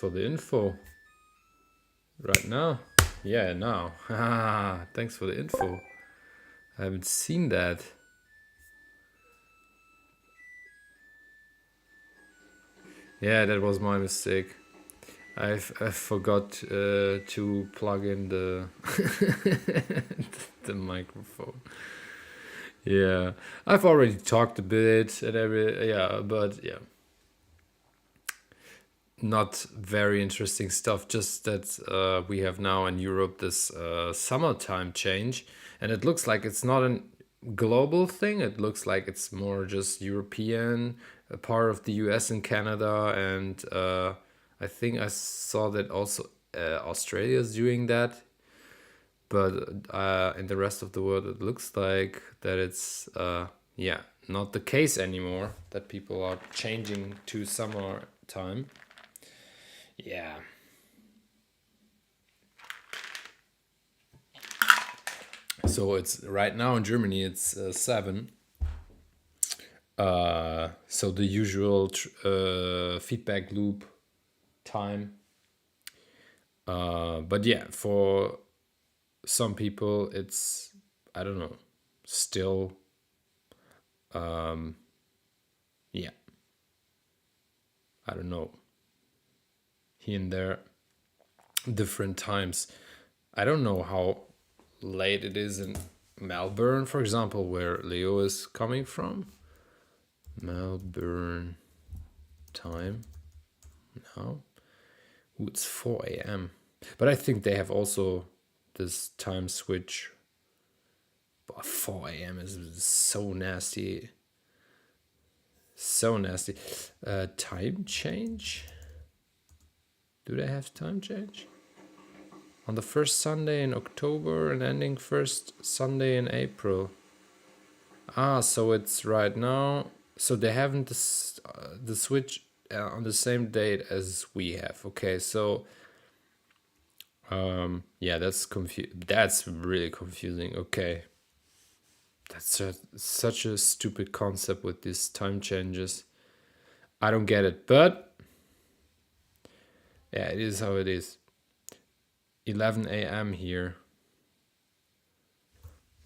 for the info right now. Yeah, now. Thanks for the info. I haven't seen that. Yeah, that was my mistake. I forgot to plug in the the microphone. Yeah, I've already talked a bit and but yeah, not very interesting stuff. Just that we have now in Europe this summertime change, and it looks like it's not a global thing. It looks like it's more just European, a part of the US and Canada, and I think I saw that also Australia is doing that. But in the rest of the world, it looks like that it's yeah, not the case anymore. That people are changing to summer time. Yeah. So it's right now in Germany. It's 7. So the usual feedback loop time. But yeah, for some people, it's I don't know. Still, yeah, I don't know. Here and there, different times. I don't know how late it is in Melbourne, for example, where Leo is coming from. Melbourne time now. Ooh, it's 4 a.m. But I think they have also this time switch. But 4 a.m. is so nasty. So nasty. Time change? Do they have time change? On the first Sunday in October and ending first Sunday in April. So it's right now. So they haven't the switch on the same date as we have. Okay, so yeah, that's really confusing. Okay, that's such a stupid concept with these time changes. I don't get it, but yeah, it is how it is. 11 a.m. here.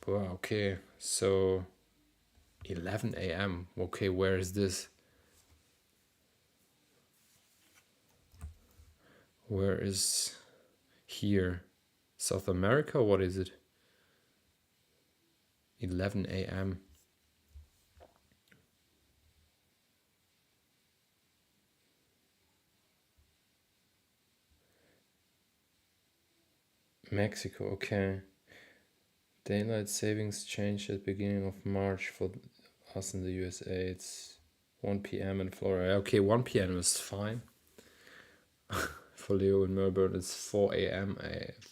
Wow, okay, so 11 a.m. Okay, where is this? Where is here? South America? What is it? 11 a.m. Mexico, okay. Daylight savings changed at beginning of March for us in the USA. It's 1 p.m. in Florida. Okay, 1 p.m. is fine. For Leo in Melbourne, it's 4 a.m.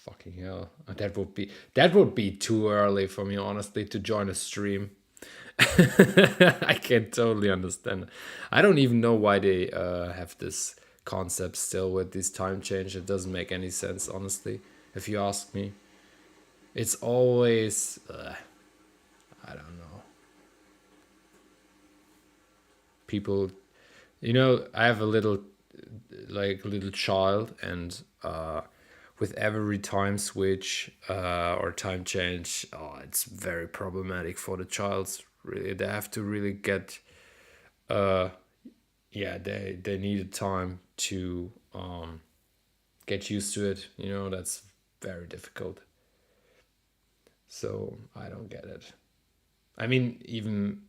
Fucking hell, that would be too early for me, honestly, to join a stream. I can totally understand. I don't even know why they have this concept still with this time change. It doesn't make any sense, honestly, if you ask me. It's always I don't know. People, I have a little child, and with every time switch or time change, it's very problematic for the child. Really, they have to really get yeah, they needed time to get used to it. That's very difficult. So I don't get it. I mean, even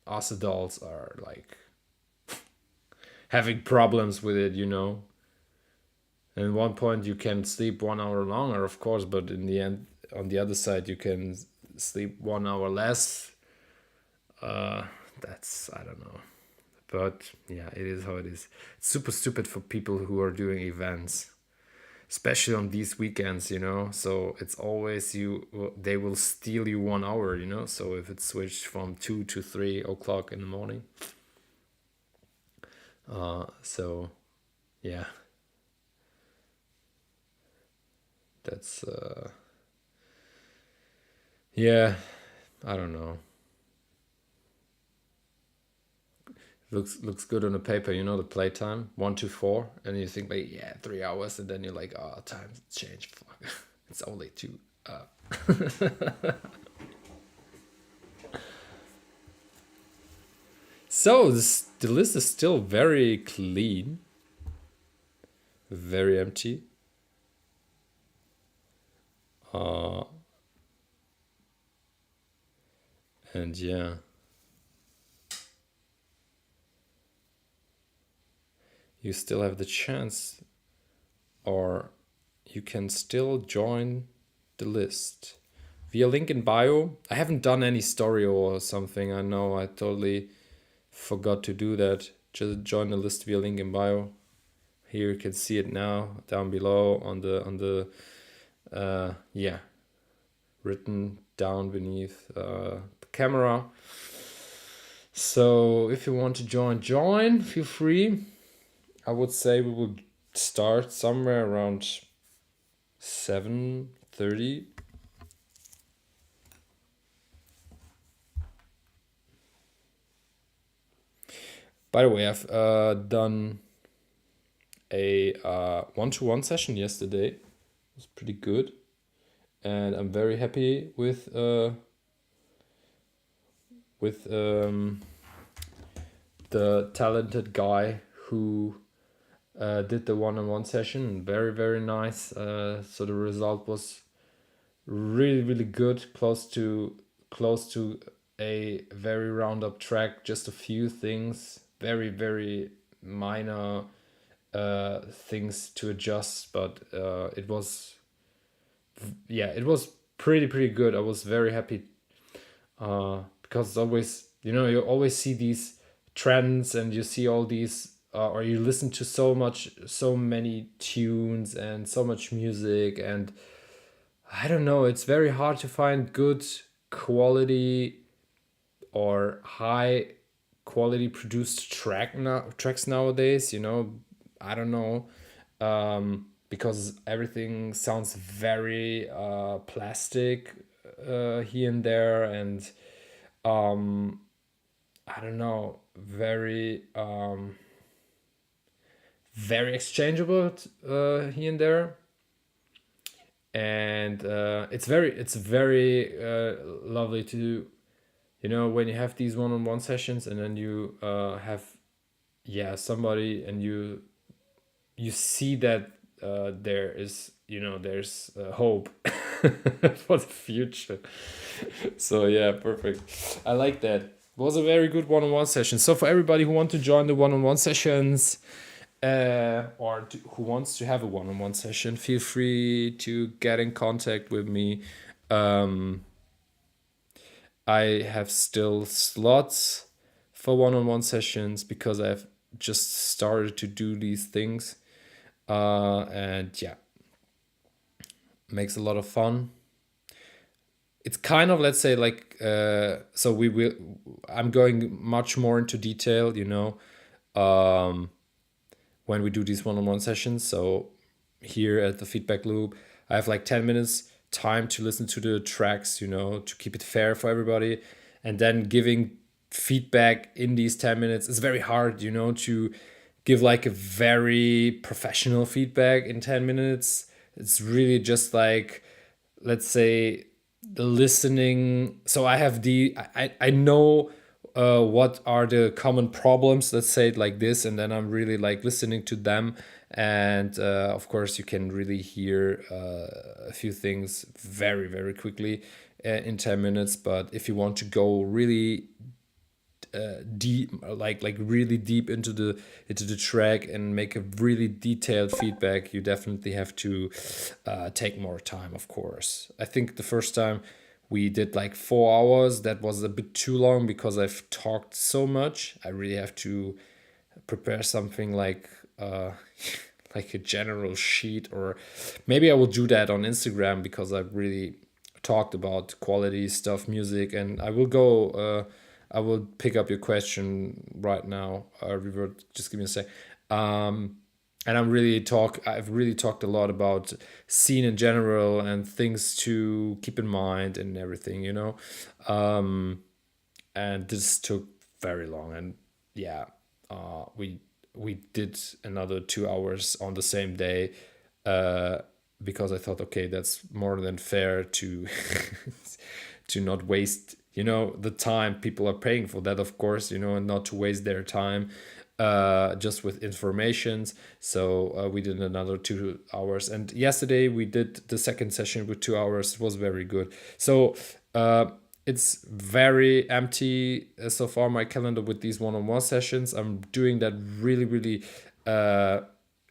us adults are like having problems with it. And at one point you can sleep 1 hour longer, of course, but in the end, on the other side, you can sleep 1 hour less. That's I don't know, but yeah, it is how it is. It's super stupid for people who are doing events, especially on these weekends. So it's always they will steal you 1 hour. So if it's switched from 2 to 3 o'clock in the morning, so yeah, that's yeah, I don't know. looks good on the paper, you know, the playtime 1 to 4, and you think like, yeah, 3 hours, and then you're like, oh, time's changed. Fuck. It's only two. So the list is still very clean, very empty. And yeah, you still have the chance, or you can still join the list via link in bio. I haven't done any story or something. I know I totally forgot to do that. Just join the list via link in bio. Here you can see it now down below on the yeah, written down beneath the camera. So if you want to join, feel free. I would say we will start somewhere around 7:30. By the way, I've done a one-to-one session yesterday. It was pretty good, and I'm very happy with the talented guy who did the one-on-one session. Very, very nice. So the result was really, really good. Close to a very round up track. Just a few things, very, very minor things to adjust, but it was, yeah, it was pretty good. I was very happy because it's always, you know, you always see these trends, and you see all these or you listen to so many tunes and so much music, and I don't know, it's very hard to find good quality or high quality produced tracks nowadays, you know. I don't know, because everything sounds very plastic here and there, and I don't know, very exchangeable here and there. And it's very lovely to, you know, when you have these one-on-one sessions, and then you have, yeah, somebody, and you see that there is, you know, there's hope for the future. So yeah, perfect. I like that. It was a very good one-on-one session. So for everybody who want to join the one-on-one sessions, who wants to have a one-on-one session, feel free to get in contact with me. I have still slots for one-on-one sessions because I've just started to do these things, and yeah, makes a lot of fun. It's kind of, let's say, like so we will I'm going much more into detail, you know, when we do these one-on-one sessions. So here at the feedback loop, I have like 10 minutes time to listen to the tracks, you know, to keep it fair for everybody, and then giving feedback in these 10 minutes. It's very hard, you know, to give like a very professional feedback in 10 minutes. It's really just like, let's say, the listening. So I have I know what are the common problems, let's say it like this, and then I'm really like listening to them. And of course you can really hear a few things very, very quickly in 10 minutes. But if you want to go really deep, like really deep into the track and make a really detailed feedback, you definitely have to take more time, of course. I think the first time we did like 4 hours, that was a bit too long because I've talked so much. I really have to prepare something like like a general sheet, or maybe I will do that on Instagram, because I really talked about quality stuff, music, and I will pick up your question right now. Revert, just give me a sec. And I've really talked a lot about scene in general and things to keep in mind and everything, you know. And this took very long, and yeah, we did another 2 hours on the same day, uh, because I thought, okay, that's more than fair to to not waste, the time people are paying for that, of course, and not to waste their time just with informations. So we did another 2 hours, and yesterday we did the second session with 2 hours. It was very good. So it's very empty so far, my calendar, with these one-on-one sessions. I'm doing that really, really.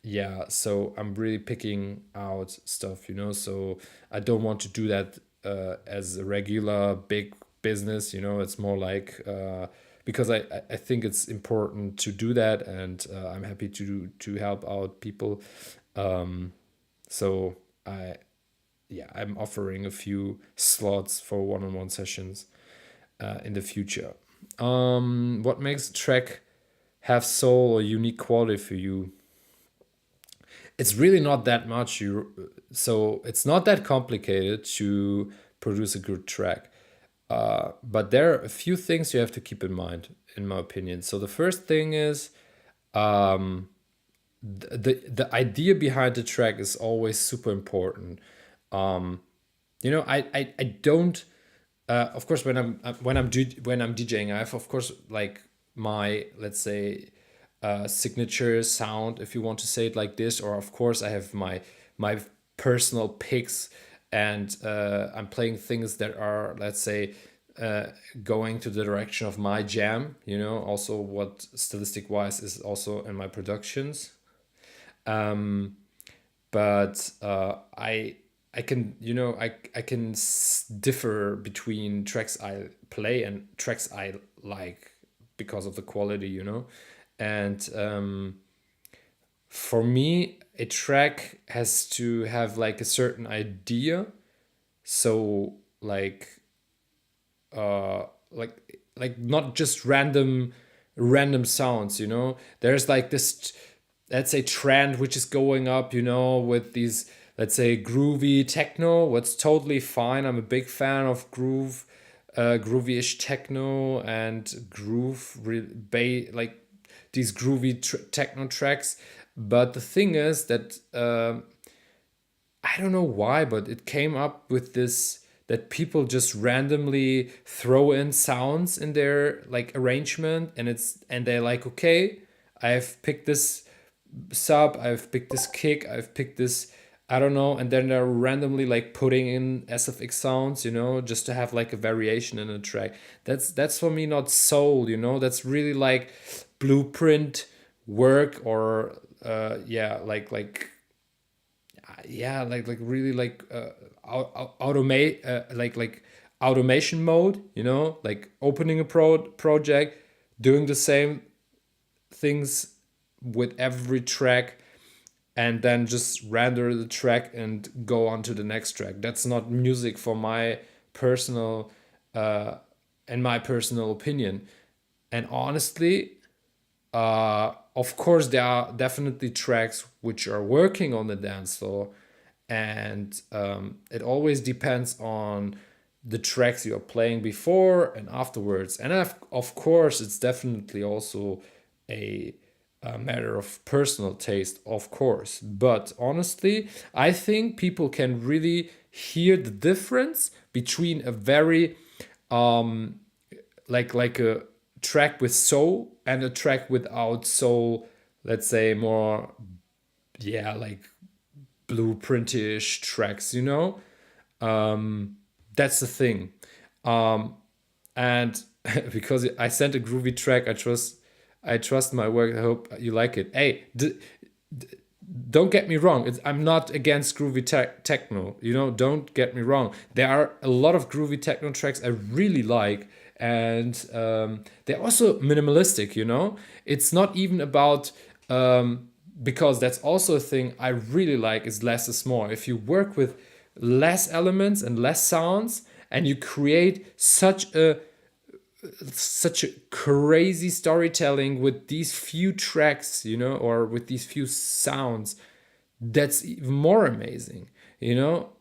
Yeah, so I'm really picking out stuff, so I don't want to do that as a regular big business. It's more like because I think it's important to do that, and I'm happy to help out people. So I yeah, I'm offering a few slots for one-on-one sessions in the future. What makes a track have soul or unique quality for you? It's really not that much. So it's not that complicated to produce a good track. But there are a few things you have to keep in mind, in my opinion. So the first thing is the idea behind the track is always super important. I don't. Of course, when I'm DJing, I have, of course, like my, let's say, signature sound, if you want to say it like this, or of course I have my personal picks, and I'm playing things that are, let's say, going to the direction of my jam. Also what stylistic wise is also in my productions. But I can, I can differ between tracks I play and tracks I like because of the quality, and for me, a track has to have like a certain idea. So like not just random sounds. There's like this, let's say, trend which is going up, with these, let's say, groovy techno. What's totally fine. I'm a big fan of groovy-ish techno and like these groovy techno tracks. But the thing is that I don't know why, but it came up with this, that people just randomly throw in sounds in their like arrangement, and they're like, okay, I've picked this sub, I've picked this kick, I've picked this, I don't know, and then they're randomly like putting in SFX sounds, just to have like a variation in a track. That's for me not soul, That's really like blueprint work, or yeah, like yeah, like really like automate like automation mode, like opening a project, doing the same things with every track, and then just render the track and go on to the next track. That's not music for my personal and my personal opinion. And honestly, of course, there are definitely tracks which are working on the dance floor, and it always depends on the tracks you are playing before and afterwards. And of course, it's definitely also a matter of personal taste, of course. But honestly, I think people can really hear the difference between a very like a track with soul and a track without soul, let's say more, yeah, like blueprintish tracks, that's the thing. And because I sent a groovy track, I trust my work. I hope you like it. Hey, don't get me wrong. I'm not against groovy techno. Don't get me wrong. There are a lot of groovy techno tracks I really like, and they're also minimalistic. It's not even about because that's also a thing I really like, is less is more. If you work with less elements and less sounds, and you create such a crazy storytelling with these few tracks, or with these few sounds, that's even more amazing,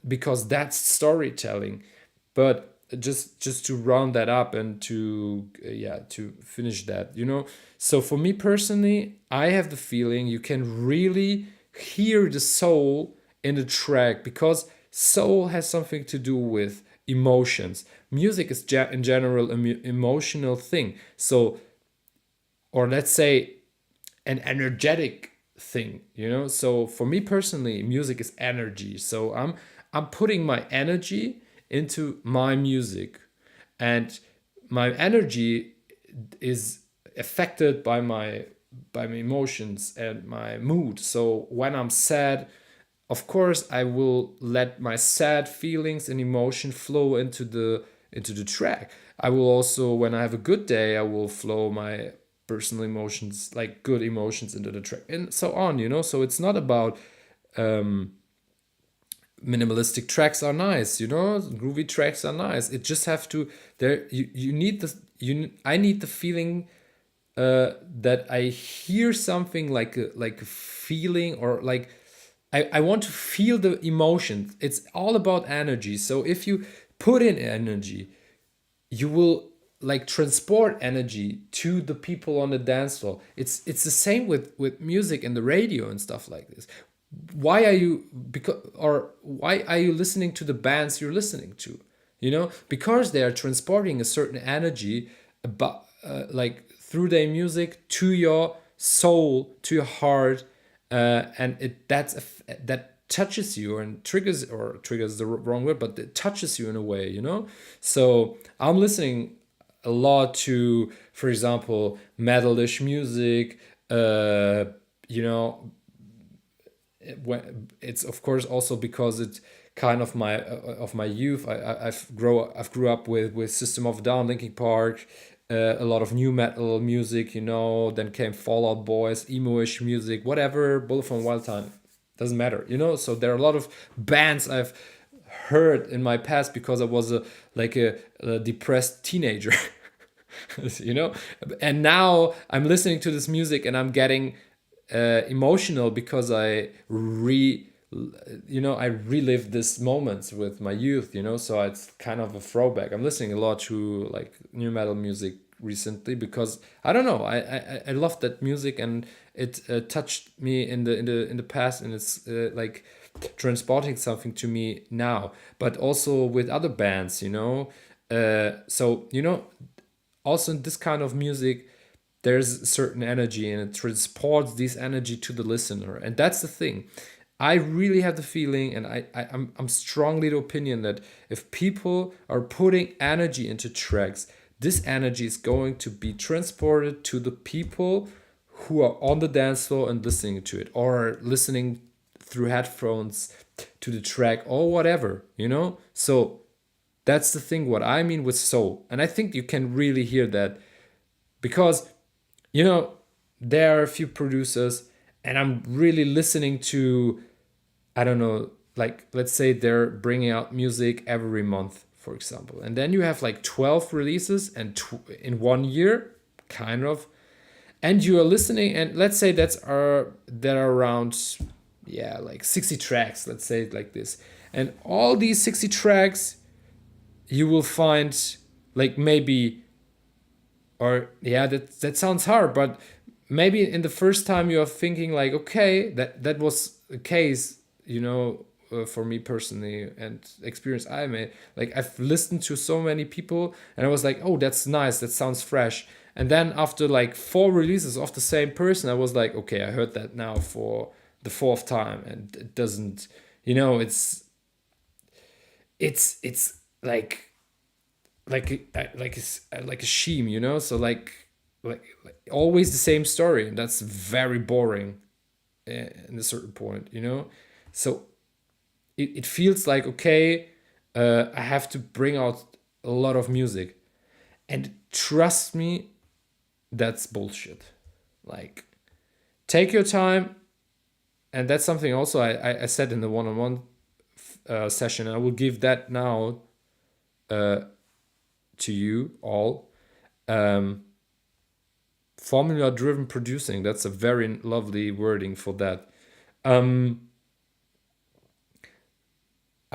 because that's storytelling. But just to round that up and to yeah, to finish that, so for me personally, I have the feeling you can really hear the soul in the track, because soul has something to do with emotions. Music is in general an emotional thing, so, or let's say, an energetic thing, so for me personally, music is energy. So I'm putting my energy into my music, and my energy is affected by my emotions and my mood. So when I'm sad, of course I will let my sad feelings and emotion flow into the track. I will also, when I have a good day, I will flow my personal emotions, like good emotions, into the track, and so on, so it's not about minimalistic tracks are nice, groovy tracks are nice. It just have to, there you need the, I need the feeling, that I hear something like a feeling, or like I want to feel the emotions. It's all about energy. So if you put in energy, you will like transport energy to the people on the dance floor. It's the same with music and the radio and stuff like this. Why are you, because, or why are you listening to the bands you're listening to? Because they are transporting a certain energy about, like, through their music to your soul, to your heart, and that touches you and triggers, or triggers the wrong word, but it touches you in a way, so I'm listening a lot to, for example, metalish music, you know it's of course also because it's kind of my youth. I've grew up with System of a Down, Linkin Park, a lot of new metal music, then came Fall Out Boys, emo-ish music, whatever, Bullet from Wild Time, doesn't matter, so there are a lot of bands I've heard in my past because I was a depressed teenager. you know and now I'm listening to this music and I'm getting emotional because I relive these moments with my youth, so it's kind of a throwback. I'm listening a lot to like new metal music recently because I don't know, I love that music, and it touched me in the past, and it's like transporting something to me now, but also with other bands, so also in this kind of music there's a certain energy, and it transports this energy to the listener, and that's the thing. I really have the feeling, and I'm strongly the opinion that if people are putting energy into tracks, this energy is going to be transported to the people who are on the dance floor and listening to it, or listening through headphones to the track, or whatever, so that's the thing, what I mean with soul. And I think you can really hear that because, there are a few producers, and I'm really listening to, I don't know, like, let's say they're bringing out music every month, for example. And then you have like 12 releases and in 1 year, kind of. And you are listening, and let's say there are around, yeah, like 60 tracks, let's say it like this. And all these 60 tracks, you will find like maybe, or yeah, that sounds hard, but maybe in the first time you are thinking like, okay, that was the case, for me personally, and experience I made. Like, I've listened to so many people, and I was like, oh, that's nice, that sounds fresh. And then after like 4 releases of the same person, I was like, okay, I heard that now for the fourth time, and it doesn't, it's like a shame, so like always the same story, and that's very boring in a certain point, so it feels like, okay, I have to bring out a lot of music, and trust me, that's bullshit. Like, take your time. And that's something also I said in the one-on-one session, and I will give that now to you all. Formula driven producing, that's a very lovely wording for that. I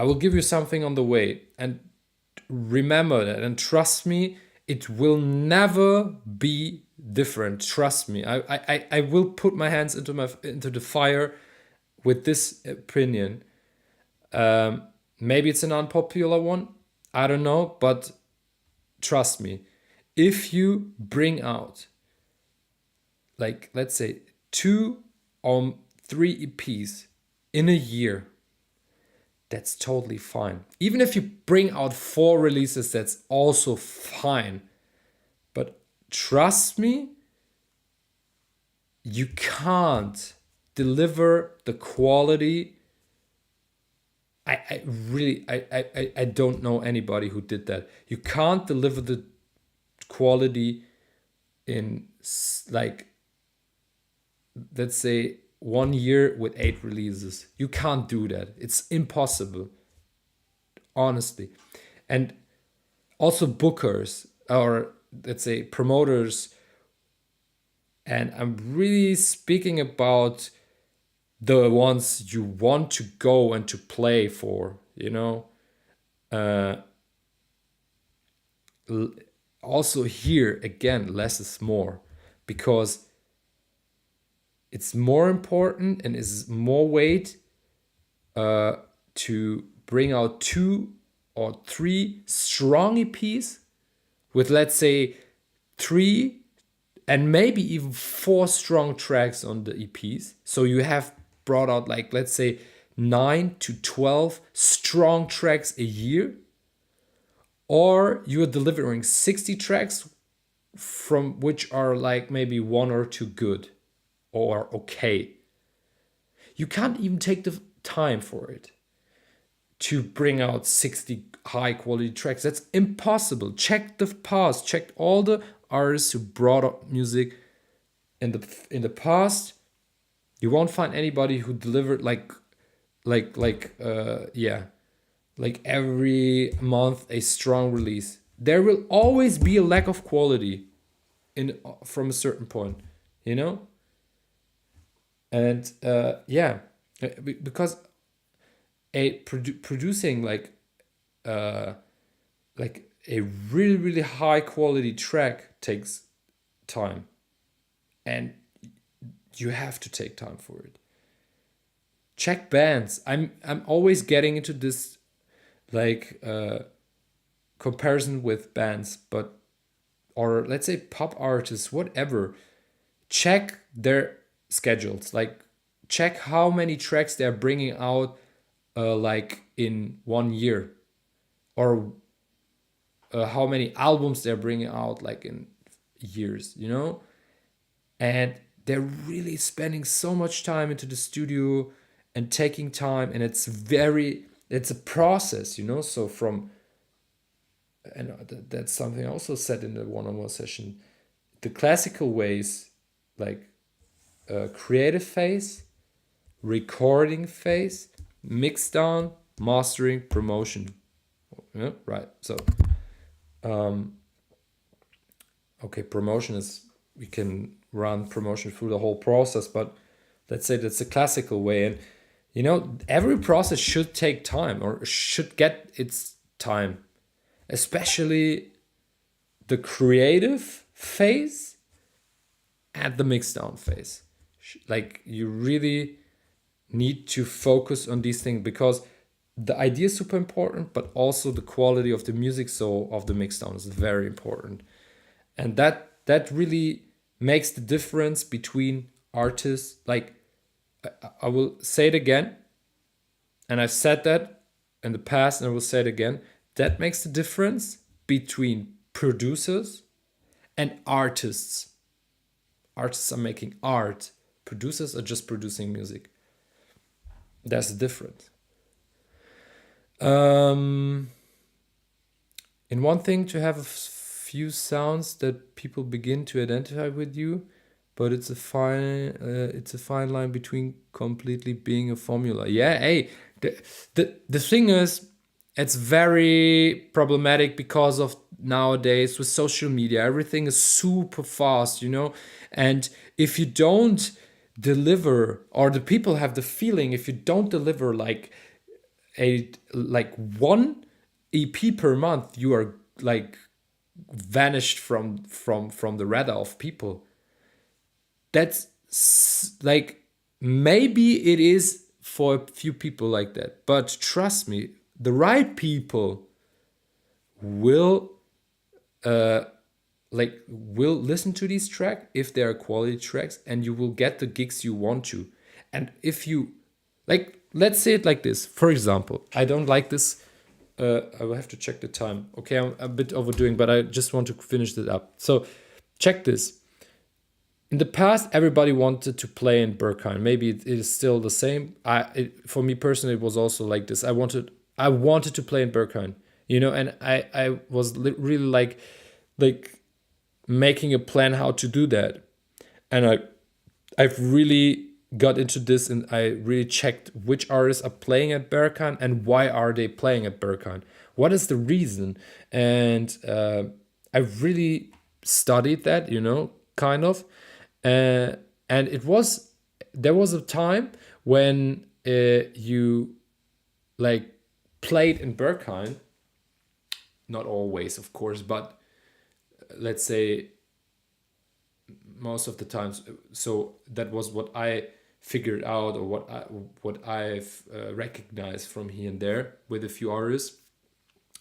will give you something on the way, and remember that and trust me, it will never be different. Trust me. I will put my hands into the fire with this opinion. Maybe it's an unpopular one. I don't know, but trust me, if you bring out, like, let's say 2 or 3 EPs in a year, that's totally fine. Even if you bring out 4 releases, that's also fine. But trust me, you can't deliver the quality. I don't know anybody who did that. You can't deliver the quality in, like, let's say 1 year with 8 releases. You can't do that. It's impossible, honestly. And also bookers, or let's say promoters, and I'm really speaking about the ones you want to go and to play for, also here again, less is more, because it's more important and is more weight to bring out 2 or 3 strong EPs with, let's say, 3 and maybe even 4 strong tracks on the EPs. So you have brought out, like, let's say 9 to 12 strong tracks a year, or you're delivering 60 tracks from which are like maybe 1 or 2 good or okay. You can't even take the time for it to bring out 60 high quality tracks. That's impossible. Check the past, check all the artists who brought up music in the past. You won't find anybody who delivered like every month a strong release. There will always be a lack of quality from a certain point, and because producing like a really really high quality track takes time, and you have to take time for it. Check bands. I'm always getting into this comparison with bands, or let's say pop artists, whatever. Check their schedules. Like, check how many tracks they're bringing out in 1 year, or how many albums they're bringing out like in years, and they're really spending so much time into the studio and taking time, and it's a process, so and that's something I also said in the one-on-one session. The classical ways, like creative phase, recording phase, mix down, mastering, promotion. Yeah, right. So okay, promotion is, we can run promotion through the whole process, but let's say that's the classical way. And every process should take time, or should get its time, especially the creative phase and the mixdown phase. Like, you really need to focus on these things, because the idea is super important, but also the quality of the music, so of the mixdown, is very important. And that really makes the difference between artists. Like, I will say it again, and I've said that in the past, and I will say it again. That makes the difference between producers and artists. Artists are making art. Producers are just producing music. That's the difference. In one thing, to have a few sounds that people begin to identify with you, but it's a fine line between completely being a formula. Yeah, hey, the thing is, it's very problematic because of nowadays with social media. Everything is super fast, and if you don't deliver, or the people have the feeling, if you don't deliver like one EP per month, you are like vanished from the radar of people. That's like, maybe it is for a few people like that, but trust me, the right people will will listen to these tracks if they are quality tracks, and you will get the gigs you want to. And if you like, let's say it like this, for example, I don't like this. I will have to check the time. Okay, I'm a bit overdoing, but I just want to finish it up. So check this. In the past, everybody wanted to play in Berghain. Maybe it is still the same. For me personally, it was also like this. I wanted to play in Berghain, and I was really like making a plan how to do that. And I've really got into this, and I really checked which artists are playing at Berghain and why are they playing at Berghain. What is the reason? And I really studied that, kind of. And there was a time when you like played in Berghain, not always, of course, but let's say most of the times. So that was what I figured out, or what I've recognized from here and there with a few artists.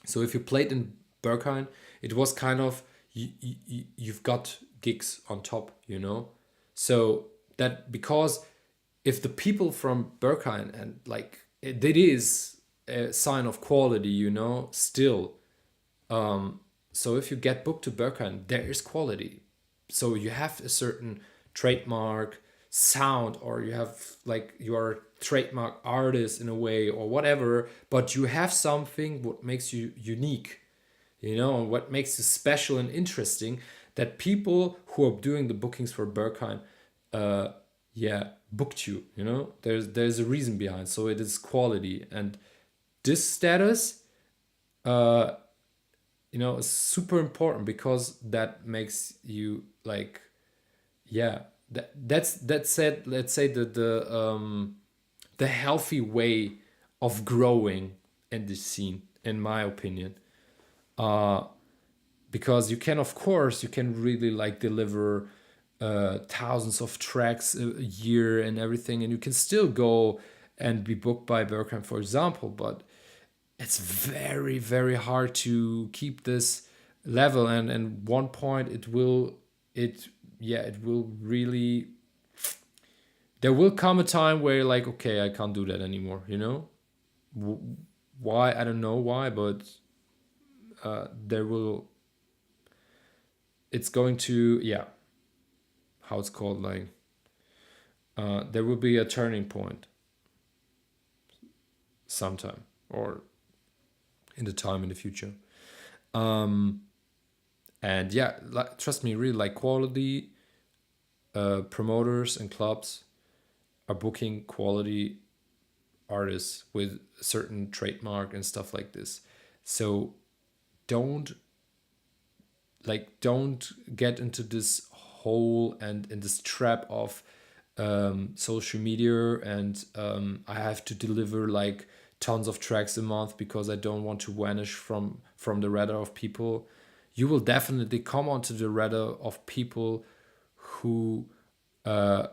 So if you played in Berghain, it was kind of, you've got gigs on top, So that, because if the people from Berghain, and like it is a sign of quality, still. So if you get booked to Berghain, there is quality. So you have a certain trademark sound, or you have like, you are a trademark artist in a way, or whatever, but you have something what makes you unique, and what makes you special and interesting, that people who are doing the bookings for Berghain, booked you. There's a reason behind. So it is quality, and this status, is super important, because that makes you like, that's said, let's say, the healthy way of growing in this scene, in my opinion. Because you can really like deliver thousands of tracks a year and everything, and you can still go and be booked by Berghain, for example, but it's very, very hard to keep this level. And one point, it will really, there will come a time where you're like, okay, I can't do that anymore, why, I don't know why, but there will, it's going to, how it's called, like, there will be a turning point sometime, or in the time in the future. And trust me, really, like, quality promoters and clubs are booking quality artists with a certain trademark and stuff like this. So don't get into this hole and in this trap of social media, and I have to deliver like tons of tracks a month because I don't want to vanish from the radar of people. You will definitely come onto the radar of people who are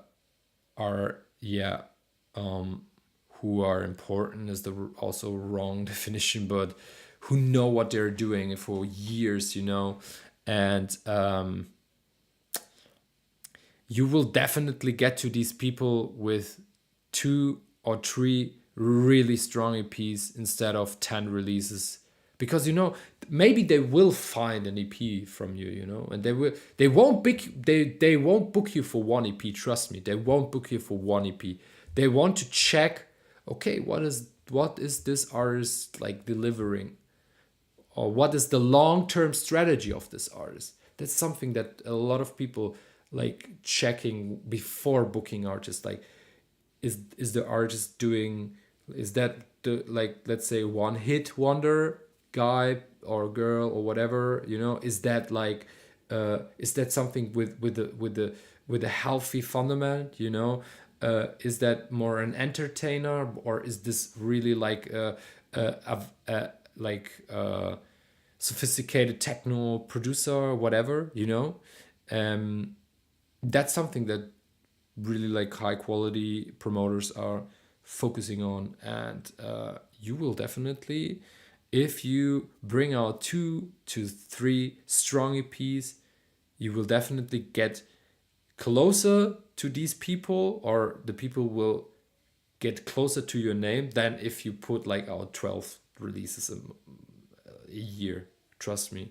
who are important, is the also wrong definition, but who know what they're doing for years, and you will definitely get to these people with 2 or 3 really strong EPs instead of 10 releases, because maybe they will find an EP from you, and they won't book you for one EP. Trust me, they won't book you for one EP. They want to check, okay, what is this artist like delivering, or what is the long-term strategy of this artist. That's something that a lot of people like checking before booking artists. Like, is the artist doing, is that the, like, let's say, one hit wonder guy or girl or whatever, is that like is that something with a healthy fundament, is that more an entertainer, or is this really like a sophisticated techno producer or whatever, that's something that really like high quality promoters are focusing on. And you will definitely, if you bring out 2 to 3 strong EPs, you will definitely get closer to these people, or the people will get closer to your name than if you put like out 12 releases a year. Trust me.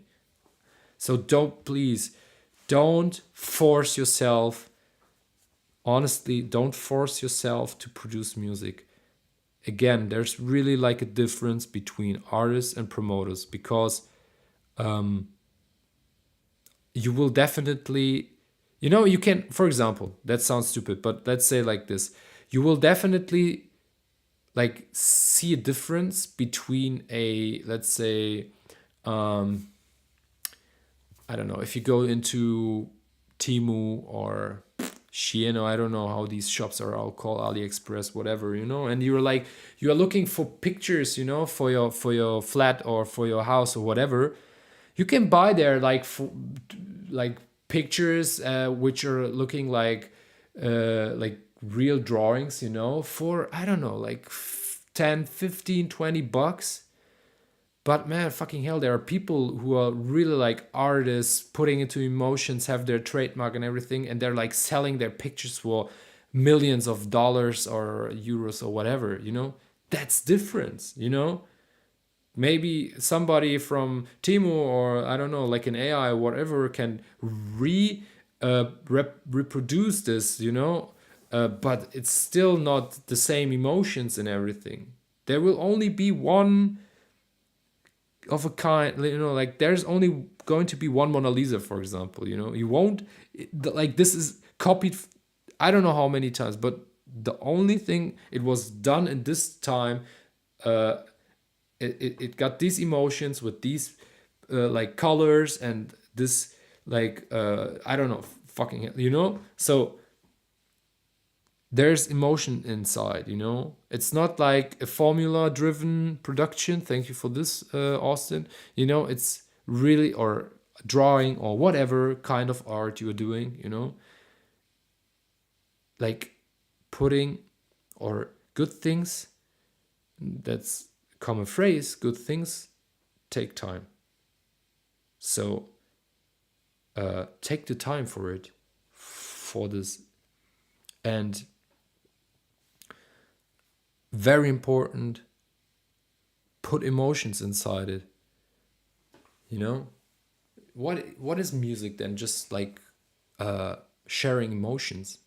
So don't force yourself. Honestly, don't force yourself to produce music. Again, there's really like a difference between artists and promoters, because you will definitely, you can, for example, that sounds stupid, but let's say like this, you will definitely like see a difference between let's say, I don't know, if you go into Temu or Shein, or I don't know how these shops are all called, AliExpress, whatever, and you are looking for pictures, for your flat or for your house or whatever. You can buy there like pictures which are looking like real drawings, for, I don't know, like 10, 15, $20. But man, fucking hell, there are people who are really like artists, putting into emotions, have their trademark and everything, and they're like selling their pictures for millions of dollars or euros or whatever, That's different, Maybe somebody from Temu, or I don't know, like an AI or whatever, can reproduce this, but it's still not the same emotions and everything. There will only be one of a kind, like there's only going to be one Mona Lisa, for example, you won't, like, this is copied I don't know how many times, but the only thing it was done in this time, it got these emotions with these like colors and this like I don't know, fucking, so there's emotion inside, it's not like a formula driven production. Thank you for this, Austin. It's really, or drawing or whatever kind of art you're doing, like putting, or good things, that's a common phrase, good things take time. So take the time for this. And very important, put emotions inside it. What is music then? Just like sharing emotions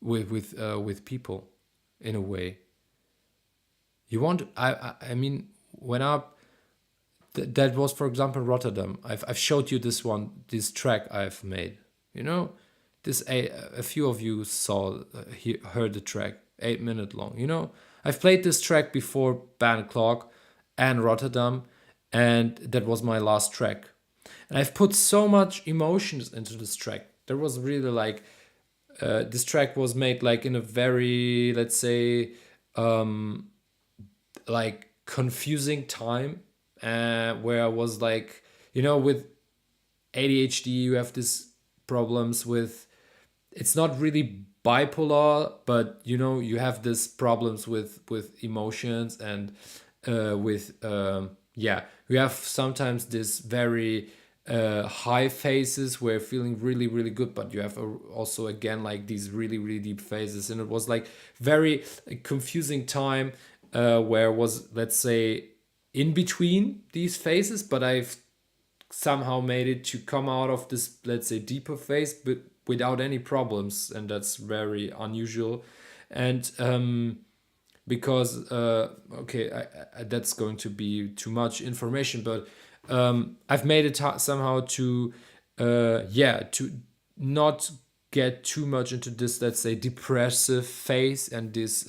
with people in a way. You want, I mean, when that was, for example, Rotterdam. I've showed you this track I've made. This a few of you heard the track, 8 minute long. I've played this track before Band Clock and Rotterdam, and that was my last track. And I've put so much emotions into this track. There was really like, this track was made like in a very, let's say, like confusing time, where I was like, with ADHD, you have this problems with, it's not really bipolar, but you have this problems with emotions, and you have sometimes this very high phases where you're feeling really, really good, but you have also again like these really, really deep phases. And it was like very confusing time, where was, let's say, in between these phases, but I've somehow made it to come out of this, let's say, deeper phase, but without any problems, and that's very unusual. And because okay, that's going to be too much information, but I've made it somehow to to not get too much into this, let's say, depressive phase and this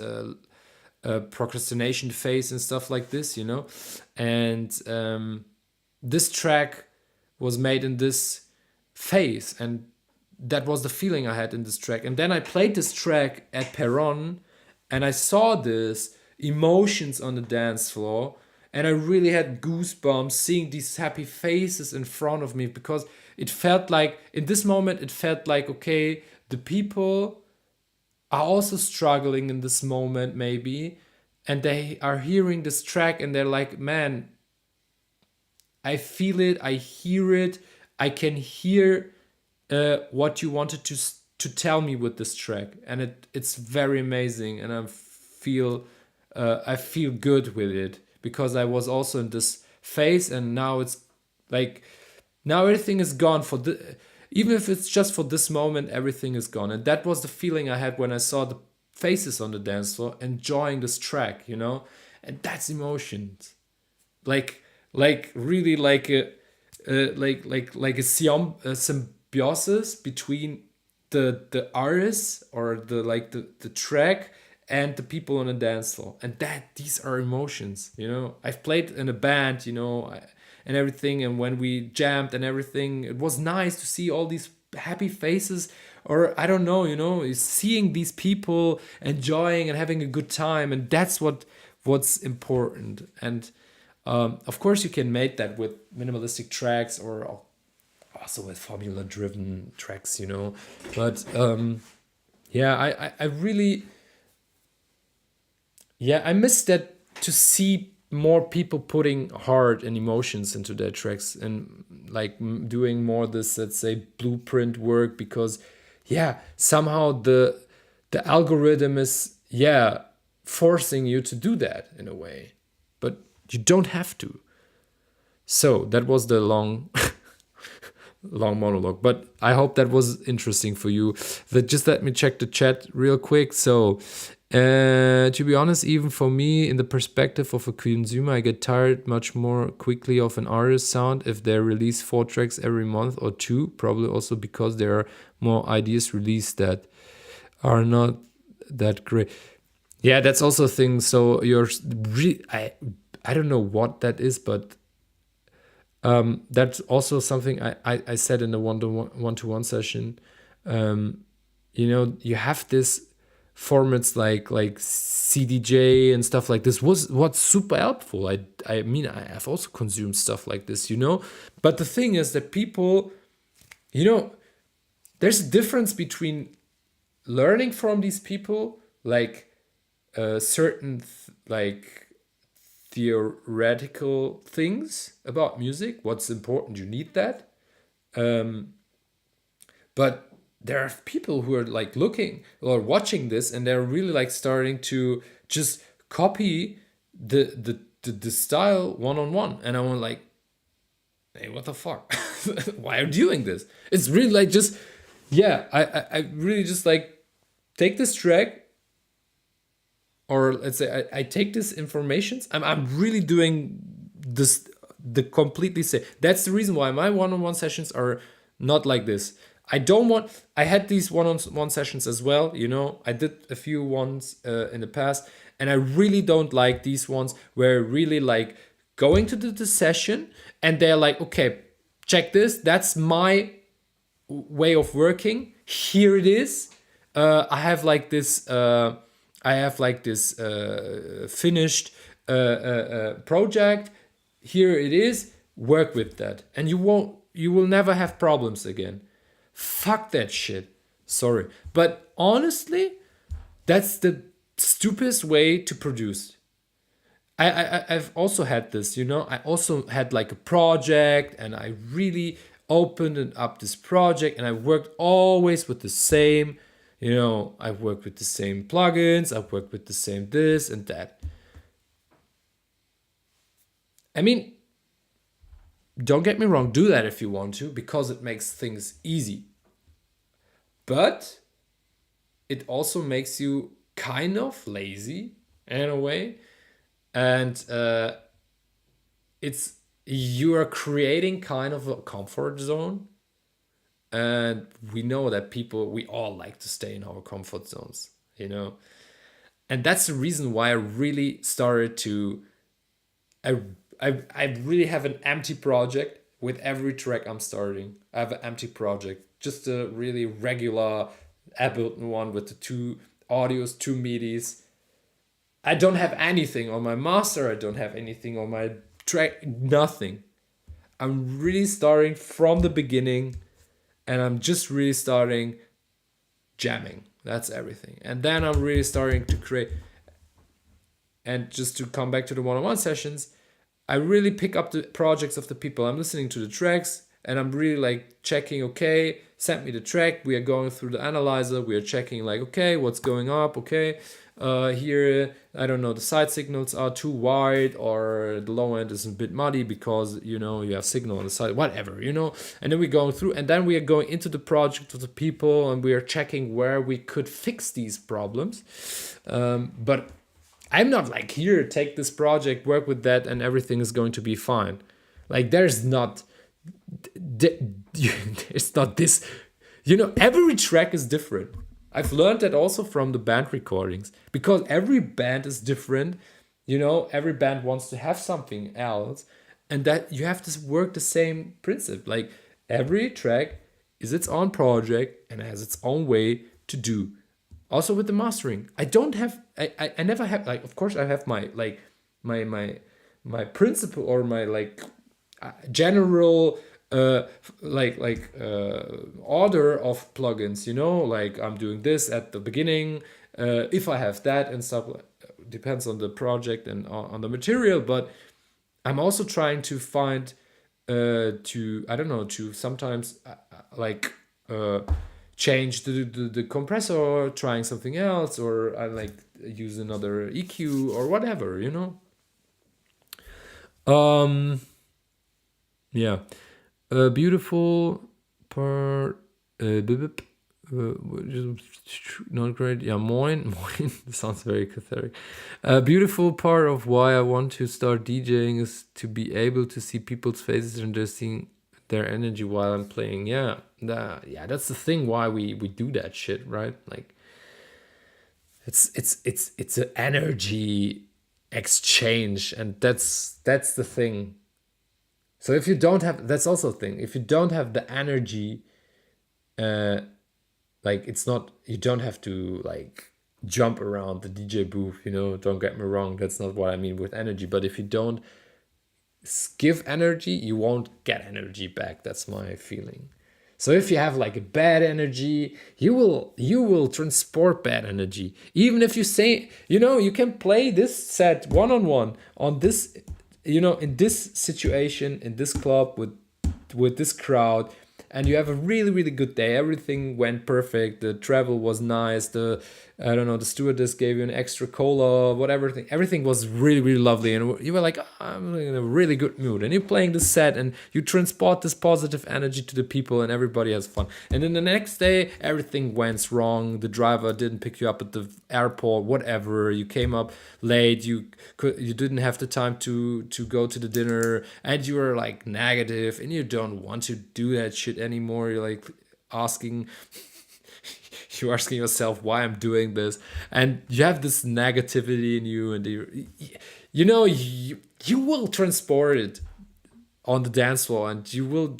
procrastination phase and stuff like this, and this track was made in this phase, and that was the feeling I had in this track. And then I played this track at Perron, and I saw this emotions on the dance floor, And I really had goosebumps seeing these happy faces in front of me, because it felt like, in this moment, it felt like, okay, the people are also struggling in this moment, maybe, and they are hearing this track and they're like, man, I feel it, I hear it, I can hear what you wanted to tell me with this track, and it's very amazing, and I feel good with it, because I was also in this phase, and now it's like, now everything is gone for the, even if it's just for this moment, everything is gone, and that was the feeling I had when I saw the faces on the dance floor enjoying this track, and that's emotions, like really like a symbiosis between the artist, or the track, and the people on the dance floor, and that these are emotions. I've played in a band, and everything, and when we jammed and everything, it was nice to see all these happy faces, or I don't know, seeing these people enjoying and having a good time, and that's what's important. And of course, you can make that with minimalistic tracks, or also with formula driven tracks, But yeah, I really, yeah, I miss that, to see more people putting heart and emotions into their tracks, and like doing more this, let's say, blueprint work, because yeah, somehow the algorithm is, yeah, forcing you to do that in a way, but you don't have to. So that was the long long monologue, but I hope that was interesting for you. But just let me check the chat real quick. So to be honest, even for me, in the perspective of a consumer, I get tired much more quickly of an artist sound if they release 4 tracks every month or two, probably also because there are more ideas released that are not that great. Yeah, that's also a thing. So I don't know what that is, but that's also something I said in the one-to-one session. You have this formats like CDJ and stuff like this, was what's super helpful. I mean, I have also consumed stuff like this, but the thing is that people, there's a difference between learning from these people, like certain like theoretical things about music, what's important, you need that. But there are people who are like looking or watching this, and they're really like starting to just copy the style one on one, and I want like, hey, what the fuck? Why are you doing this? It's really like, just, yeah, I really just like take this track, or let's say I take this information. I'm really doing this the completely same. That's the reason why my one-on-one sessions are not like this. I had these one-on-one sessions as well, I did a few ones in the past, and I really don't like these ones where really like going to the session, and they're like, okay, check this, that's my way of working, here it is. I have like this finished project. Here it is. Work with that, and you will never have problems again. Fuck that shit. Sorry, but honestly, that's the stupidest way to produce. I've also had this, I also had like a project, and I really opened up this project, and I worked always with the same, I've worked with the same plugins, I've worked with the same this and that. I mean, don't get me wrong, do that if you want to, because it makes things easy. But it also makes you kind of lazy in a way, and it's you are creating kind of a comfort zone, and we know that we all like to stay in our comfort zones, and that's the reason why I really started to I really have an empty project with every track I'm starting. I have an empty project, just a really regular Ableton one with the 2 audios, 2 midis, I don't have anything on my master. I don't have anything on my track. Nothing. I'm really starting from the beginning, and I'm just really starting jamming. That's everything. And then I'm really starting to create. And just to come back to the one-on-one sessions, I really pick up the projects of the people. I'm listening to the tracks, and I'm really like checking, okay, send me the track. We are going through the analyzer. We are checking like, okay, what's going up? Okay, here, I don't know, the side signals are too wide, or the low end is a bit muddy because, you know, you have signal on the side, whatever, you know. And then we're going through, and then we are going into the project of the people, and we are checking where we could fix these problems. But I'm not like, here, take this project, work with that, and everything is going to be fine. Like, there's not this, you know, every track is different. I've learned that also from the band recordings, because every band is different. You know, every band wants to have something else, and that you have to work the same principle. Like, every track is its own project and has its own way to do. Also with the mastering, I don't have, I never have, like, of course I have my, like, my principle, or my, like, general order of plugins, you know, like, I'm doing this at the beginning, if I have that and stuff. Depends on the project and on the material, but I'm also trying to find to, I don't know, to sometimes like change the compressor, trying something else, or I like use another EQ or whatever, you know. Yeah. Beautiful part. Not great. Yeah, moin. Moin. This sounds very cathartic. A beautiful part of why I want to start DJing is to be able to see people's faces and just seeing their energy while I'm playing. Yeah, that's the thing why we do that shit, right? Like, it's an energy exchange, and that's the thing. So if you don't have, that's also a thing. If you don't have the energy, like, it's not, you don't have to like jump around the DJ booth, you know, don't get me wrong. That's not what I mean with energy. But if you don't give energy, you won't get energy back. That's my feeling. So if you have like a bad energy, you will transport bad energy. Even if you say, you know, you can play this set one-on-one on this, you know, in this situation, in this club with this crowd, and you have a really, really good day. Everything went perfect. The travel was nice. The stewardess gave you an extra cola, whatever thing. Everything was really, really lovely. And you were like, oh, I'm in a really good mood. And you're playing this set, and you transport this positive energy to the people, and everybody has fun. And then the next day, everything went wrong. The driver didn't pick you up at the airport, whatever. You came up late. You didn't have the time to go to the dinner, and you were like negative, and you don't want to do that shit anymore. You're like asking yourself why I'm doing this, and you have this negativity in you, and you know, you will transport it on the dance floor, and you will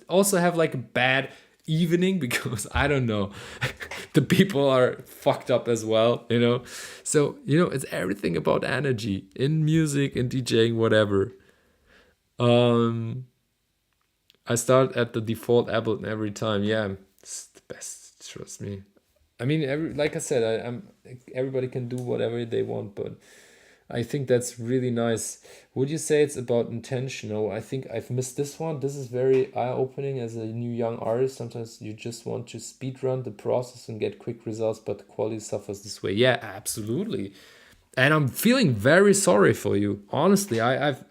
also have like a bad evening, because I don't know, the people are fucked up as well, you know. So, you know, it's everything about energy in music, in DJing, whatever. I start at the default Ableton every time. Yeah, it's the best, trust me. I mean, like I said, everybody can do whatever they want, but I think that's really nice. Would you say it's about intentional? I think I've missed this one. This is very eye-opening as a new young artist. Sometimes you just want to speedrun the process and get quick results, but the quality suffers this way. Yeah, absolutely. And I'm feeling very sorry for you. Honestly, I've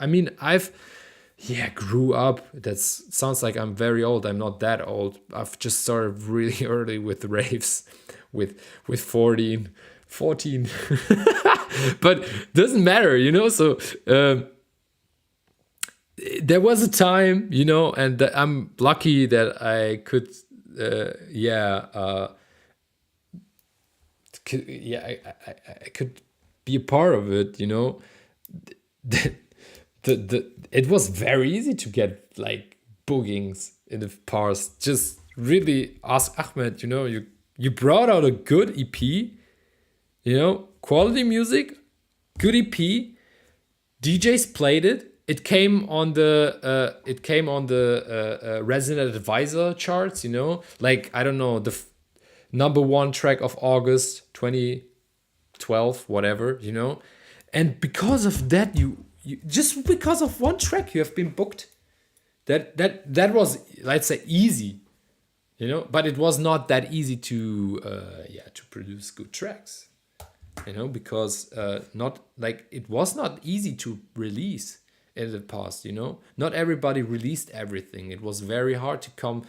grew up. That sounds like I'm very old. I'm not that old. I've just started really early with raves, with 14. But doesn't matter, you know. So there was a time, you know, and I'm lucky that I could, I could be a part of it, you know. It was very easy to get like bookings in the past. Just really ask Ahmed, you know, you brought out a good EP, you know, quality music, good EP. DJs played it. It came on the Resident Advisor charts. Like, I don't know, the number one track of August 2012, whatever. And because of that, you just because of one track, you have been booked. That was, let's say, easy. But it was not that easy to produce good tracks. Because not like it was not easy to release in the past. Not everybody released everything. It was very hard to come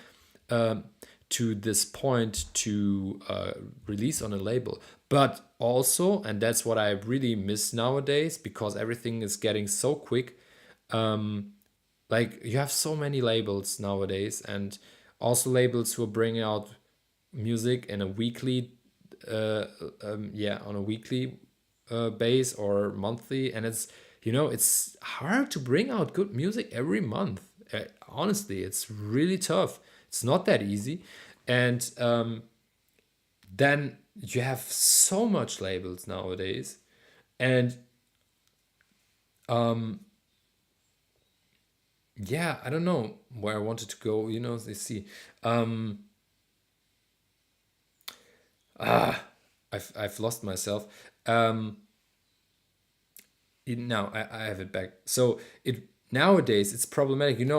to this point to release on a label. But also, and that's what I really miss nowadays, because everything is getting so quick. Like, you have so many labels nowadays, and also labels who are bringing out music in a weekly on a weekly base or monthly, and it's hard to bring out good music every month. Honestly, it's really tough. It's not that easy. And then you have so much labels nowadays, and I don't know where I wanted to go. They see. I've lost myself. Now I have it back. So nowadays it's problematic.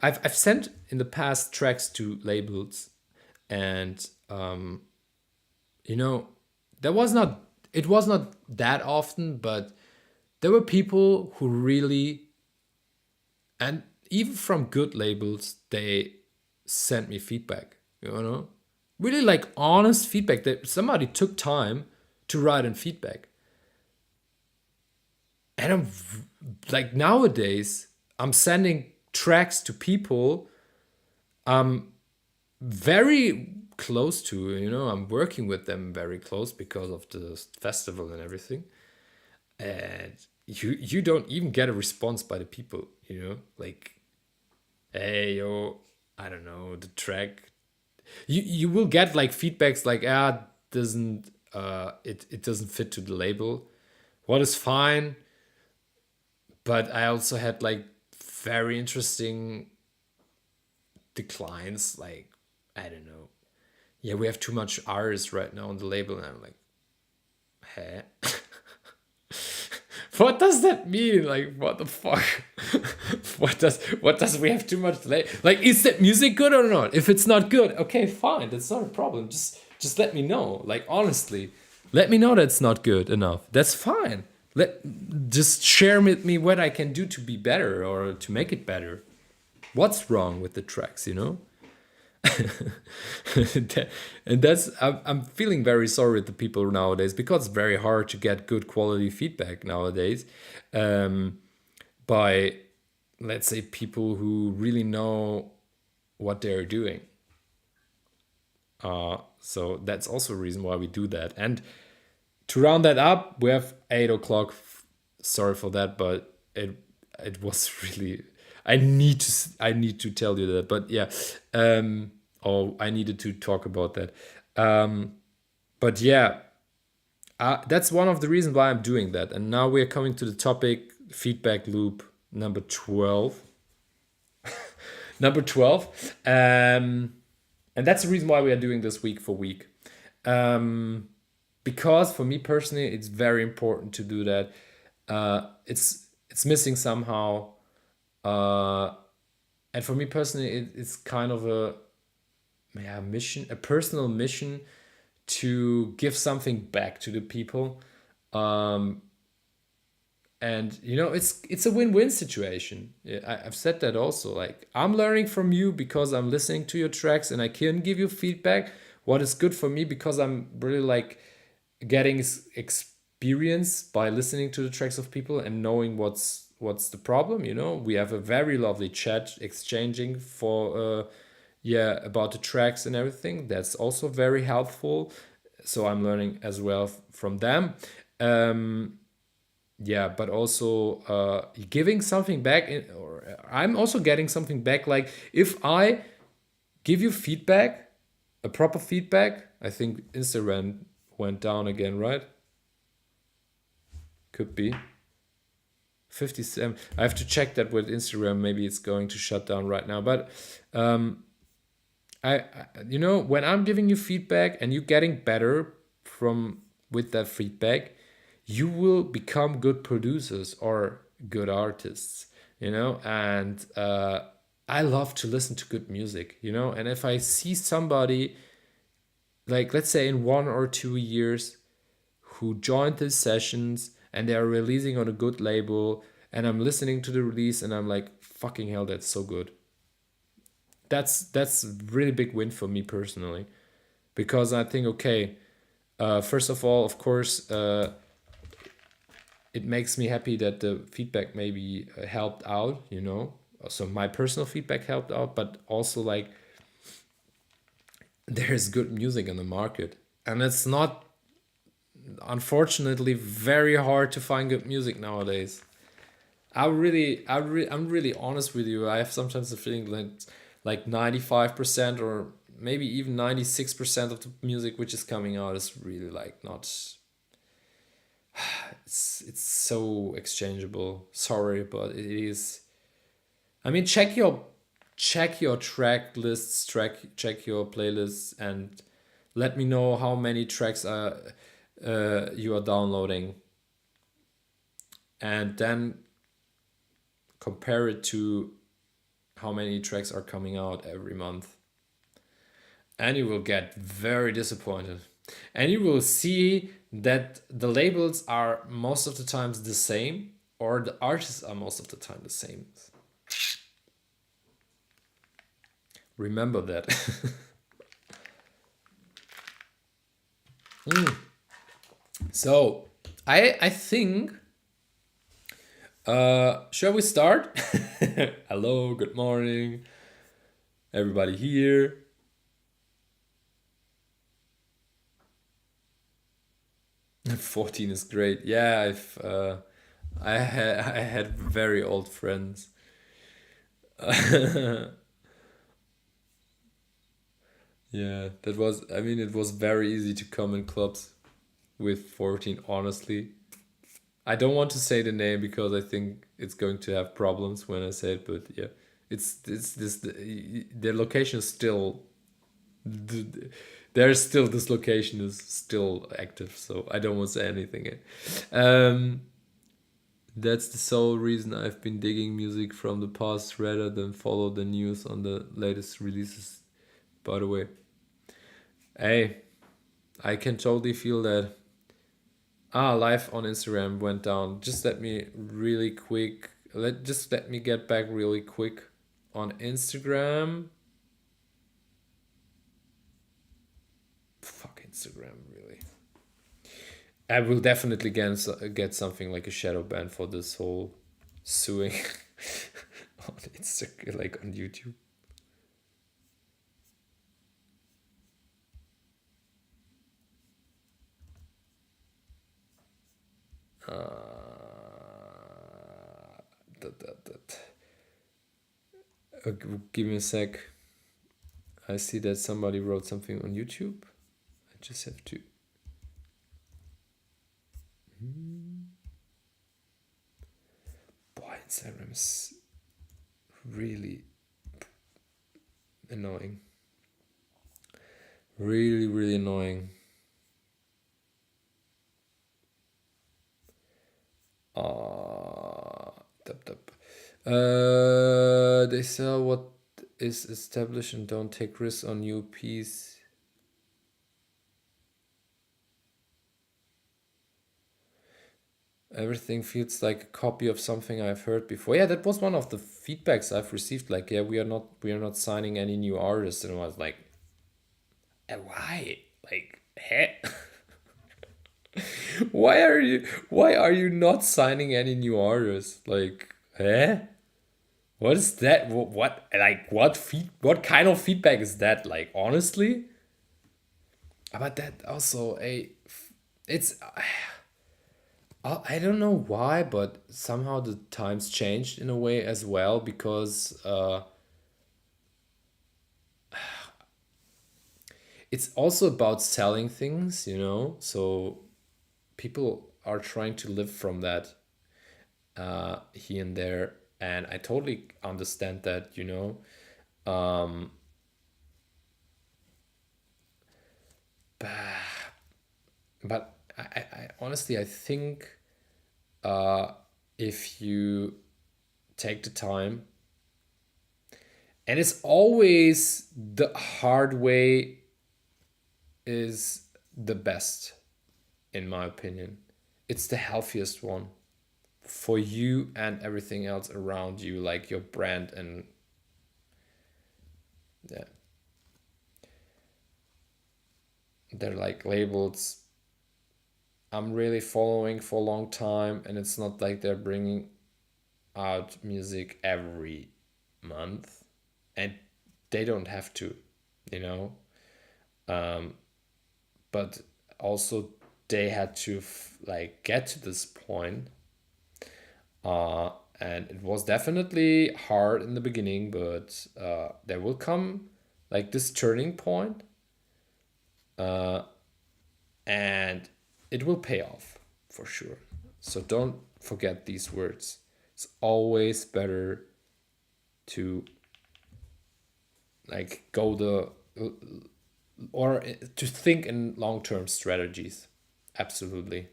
I've sent in the past tracks to labels, and there was not it was not that often, but there were people who really, and even from good labels, they sent me feedback. Really, like, honest feedback, that somebody took time to write in feedback. And I'm like, nowadays I'm sending tracks to people I'm very close to. I'm working with them very close because of the festival and everything, and you don't even get a response by the people. Like, hey, yo, I don't know, the track. You will get like feedbacks like, doesn't it doesn't fit to the label, what is fine. But I also had like very interesting declines, like, I don't know, we have too much artists right now on the label, and I'm like, hey. What does that mean? Like, what the fuck? what does we have too much like, is that music good or not? If it's not good, okay, fine, that's not a problem. Just let me know. Like, honestly, let me know that's not good enough. That's fine. Just share with me what I can do to be better or to make it better. What's wrong with the tracks, And that's, I'm feeling very sorry with the people nowadays, because it's very hard to get good quality feedback nowadays, by, let's say, people who really know what they're doing. So that's also a reason why we do that. And to round that up, we have 8 o'clock. Sorry for that, but it was really, I need to tell you that. But yeah, I needed to talk about that. But yeah, that's one of the reasons why I'm doing that. And now we're coming to the topic, feedback loop number 12. Number 12. And that's the reason why we are doing this week for week. Because for me personally, it's very important to do that. It's missing somehow. And for me personally, it's kind of a mission, a personal mission, to give something back to the people. And it's a win-win situation. I've said that also. Like, I'm learning from you because I'm listening to your tracks, and I can give you feedback. What is good for me, because I'm really like getting experience by listening to the tracks of people and knowing what's the problem. We have a very lovely chat exchanging for about the tracks and everything. That's also very helpful. So I'm learning as well from them. But also giving something back, or I'm also getting something back. Like, if I give you feedback, a proper feedback. I think Instagram went down again, right? Could be 57. I have to check that with Instagram. Maybe it's going to shut down right now. But you know, when I'm giving you feedback and you getting better from with that feedback, you will become good producers or good artists, you know. And I love to listen to good music, you know. And if I see somebody, like let's say in 1 or 2 years, who joined these sessions and they are releasing on a good label, and I'm listening to the release and I'm like, fucking hell, that's so good. That's a really big win for me personally, because I think, okay, first of all, of course, it makes me happy that the feedback maybe helped out, you know. So my personal feedback helped out, but also like there's good music in the market, and it's not, unfortunately, very hard to find good music nowadays. I'm really honest with you. I have sometimes the feeling that like 95% or maybe even 96% of the music which is coming out is really like not, it's so exchangeable. Sorry, but it is. I mean, check your track lists, check your playlists, and let me know how many tracks you are downloading, and then compare it to how many tracks are coming out every month. And you will get very disappointed. And you will see that the labels are most of the times the same, or the artists are most of the time the same. Remember that. So, I think, shall we start? Hello, good morning, everybody here. 14 is great. Yeah, I had very old friends. Yeah, that was, I mean, it was very easy to come in clubs with 14, honestly. I don't want to say the name because I think it's going to have problems when I say it, but yeah, it's this, the location is still, there's still, this location is still active, so I don't want to say anything. Um, that's the sole reason I've been digging music from the past rather than follow the news on the latest releases. By the way, hey, I can totally feel that. Live on Instagram went down. Just let me really quick. Let me get back really quick on Instagram. Fuck Instagram, really. I will definitely get something like a shadow ban for this whole suing on Instagram, like on YouTube. That. Give me a sec. I see that somebody wrote something on YouTube. I just have to. Boy, Instagram is really annoying. Really, really annoying. They sell what is established and don't take risks on new piece. Everything feels like a copy of something I've heard before. Yeah, that was one of the feedbacks I've received. Like, yeah, we are not signing any new artists, and I was like, why? Like, hey, why are you not signing any new artists? Like, eh? What is that? What like what kind of feedback is that? Like, honestly? But that also a it's I don't know why, but somehow the times changed in a way as well, because it's also about selling things, you know. So people are trying to live from that here and there, and I totally understand that, you know. Um, but I honestly, I think if you take the time, and it's always the hard way is the best, in my opinion. It's the healthiest one for you and everything else around you, like your brand. And yeah, they're like labels I'm really following for a long time, and it's not like they're bringing out music every month, and they don't have to, you know. Um, but also they had to like get to this point, uh, and it was definitely hard in the beginning, but there will come like this turning point, uh, and it will pay off for sure. So don't forget these words. It's always better to like go the or to think in long-term strategies. Absolutely.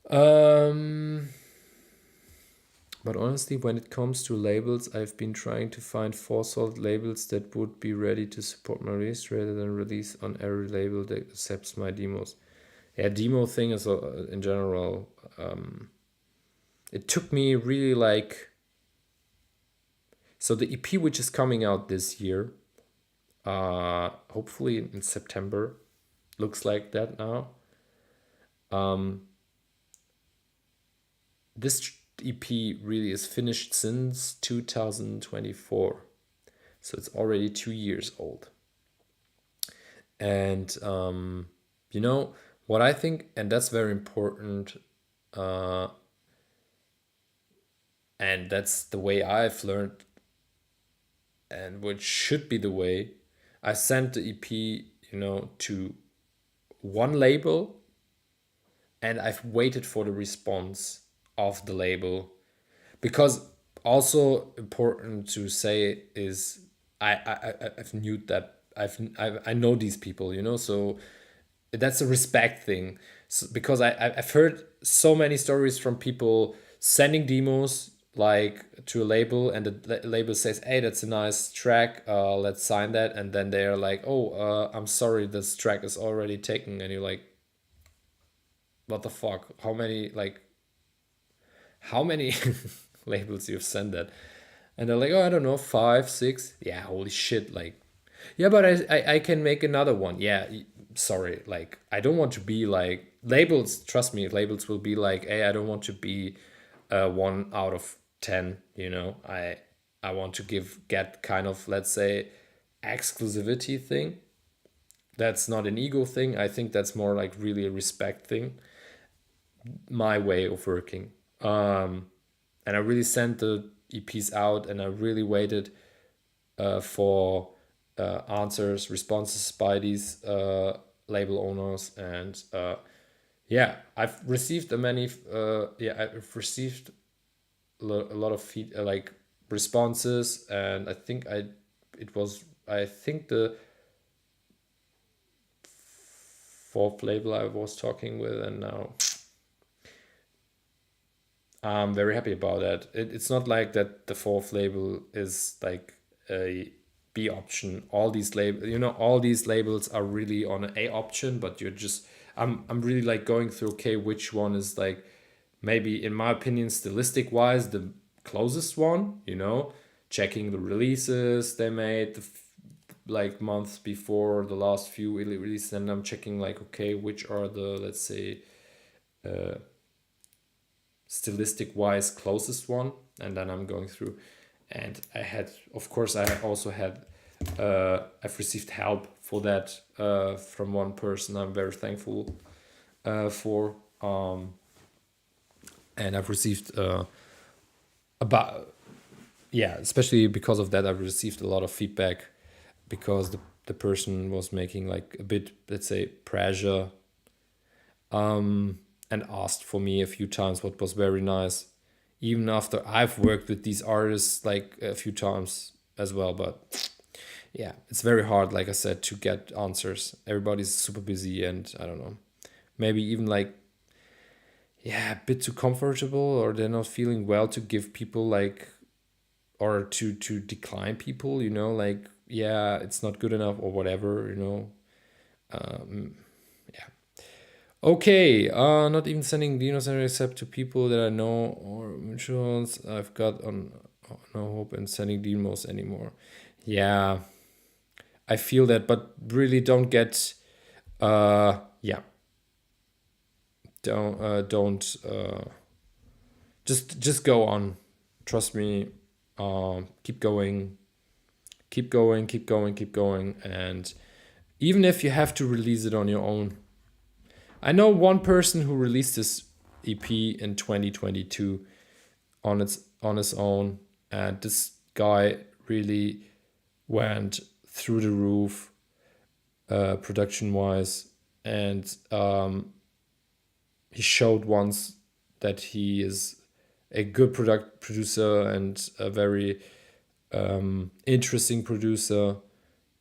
Um, but honestly, when it comes to labels, I've been trying to find foresight labels that would be ready to support my release rather than release on every label that accepts my demos. Yeah, demo thing is in general. It took me really like, so the EP which is coming out this year, hopefully in September, looks like that now. This EP really is finished since 2024, so it's already 2 years old. And you know what I think, and that's very important, and that's the way I've learned, and which should be the way. I sent the EP, you know, to one label, and I've waited for the response of the label, because also important to say is I've knew that I know these people, you know, so that's a respect thing. So, because I've heard so many stories from people sending demos like to a label, and the label says, hey, that's a nice track, let's sign that, and then they're like, oh, I'm sorry, this track is already taken, and you're like, what the fuck, how many labels you've sent that? And they're like, oh, I don't know, 5 6. Yeah, holy shit, like, yeah, but I can make another one. Yeah, sorry, like, I don't want to be like labels. Trust me, labels will be like, hey, I don't want to be 1 out of 10. You know, I want to get kind of, let's say, exclusivity thing. That's not an ego thing. I think that's more like really a respect thing. My way of working. And I really sent the EPs out, and I really waited for answers, responses by these label owners, and yeah, I've received I've received a lot of like responses, and I think the fourth label I was talking with, and now I'm very happy about that. It's not like that the fourth label is like a B option. All these labels are really on an A option, but you're just, I'm really like going through, okay, which one is like maybe in my opinion stylistic wise the closest one, you know, checking the releases they made like months before the last few releases, and I'm checking like, okay, which are the, let's say, stylistic wise closest one, and then I'm going through. And I also had I've received help for that from one person I'm very thankful for, and I've received about, yeah, especially because of that, I've received a lot of feedback, because the person was making like a bit, let's say, pressure and asked for me a few times, what was very nice. Even after I've worked with these artists like a few times as well, but yeah, it's very hard, like I said, to get answers. Everybody's super busy, and I don't know, maybe even like, yeah, a bit too comfortable, or they're not feeling well to give people like, or to decline people, like, yeah, it's not good enough or whatever, yeah. Okay, not even sending Dinos except to people that I know or mutuals I've got on no hope in sending demos anymore. Yeah, I feel that, but really don't get, yeah, don't just go on. Trust me, keep going, keep going, keep going, keep going, and even if you have to release it on your own. I know one person who released this EP in 2022 on his own, and this guy really went through the roof, production wise, and he showed once that he is a good producer and a very interesting producer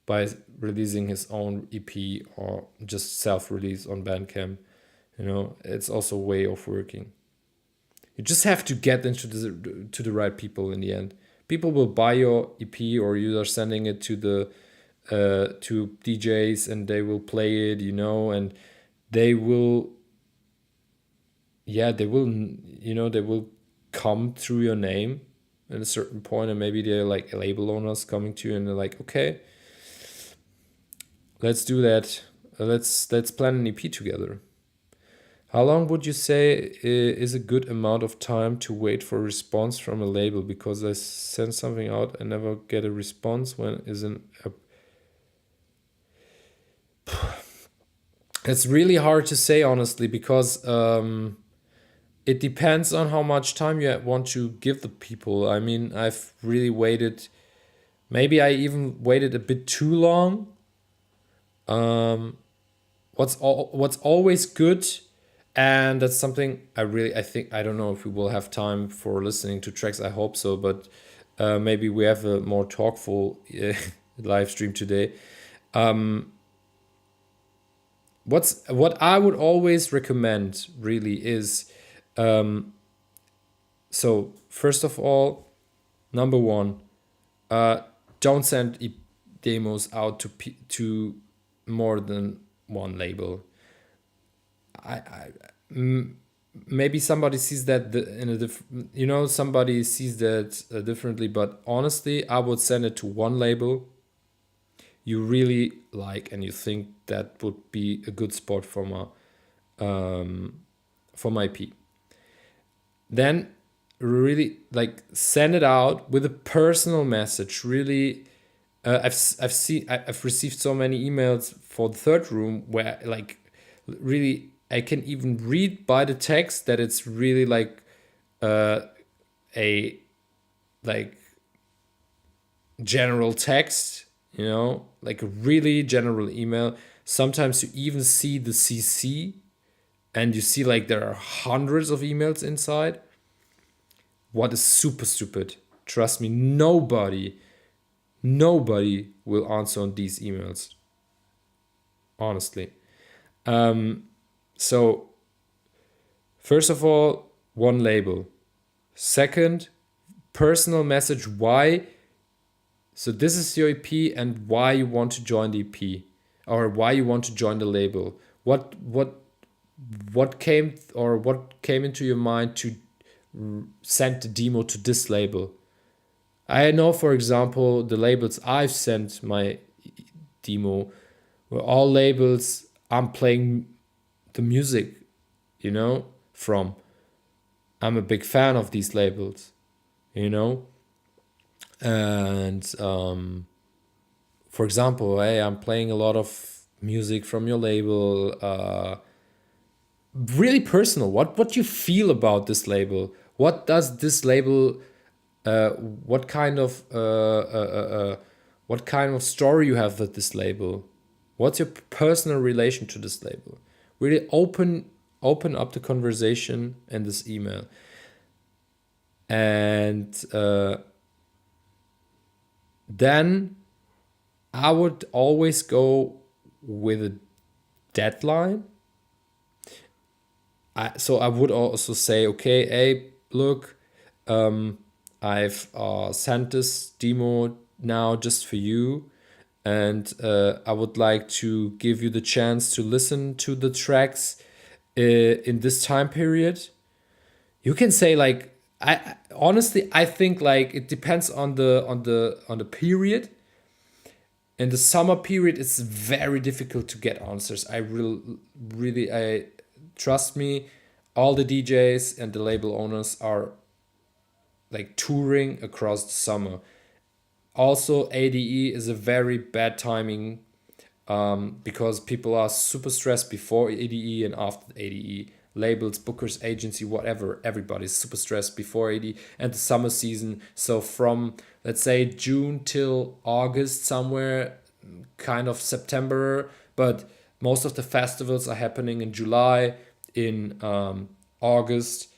by releasing his own EP or just self-release on Bandcamp. It's also a way of working. You just have to get into the right people in the end. People will buy your EP, or you are sending it to the to DJs, and they will play it, and they will, yeah, they will come through your name at a certain point, and maybe they're like label owners coming to you, and they're like, okay, let's do that. Let's plan an EP together. How long would you say is a good amount of time to wait for a response from a label? Because I send something out and never get a response. When isn't a... It's really hard to say, honestly, because it depends on how much time you want to give the people. I mean, I've really waited. Maybe I even waited a bit too long. What's always good, and that's something I think, I don't know if we will have time for listening to tracks. I hope so, but maybe we have a more talkful live stream today. What I would always recommend really is, so first of all, number one, don't send demos out to more than one label. Maybe somebody sees that in a different, somebody sees that differently, but honestly, I would send it to one label you really like and you think that would be a good spot for my EP. Then really like send it out with a personal message. Really, I've received so many emails for the third room where like really I can even read by the text that it's really like a like general text, like a really general email. Sometimes you even see the CC and you see like there are hundreds of emails inside. What is super stupid. Trust me, nobody will answer on these emails. Honestly. So, first of all, one label. Second, personal message why. So this is your EP and why you want to join the EP, or why you want to join the label. What came into your mind to send the demo to this label? I know, for example, the labels I've sent my demo were all labels I'm playing the music, from. I'm a big fan of these labels, and for example, hey, I'm playing a lot of music from your label. Really personal. What you feel about this label? What does this label? What kind of story you have with this label? What's your personal relation to this label? Really open open up the conversation in this email. And then I would always go with a deadline. So I would also say, okay, hey, look, I've sent this demo now just for you, and I would like to give you the chance to listen to the tracks in this time period. You can say like, I honestly, I think like it depends on the period. In the summer period, it's very difficult to get answers. I trust me, all the DJs and the label owners are like touring across the summer. Also, ADE is a very bad timing, because people are super stressed before ADE and after ADE. Labels, bookers, agency, whatever, everybody's super stressed before ADE and the summer season. So from, let's say, June till August, somewhere, kind of September, but most of the festivals are happening in July, in August,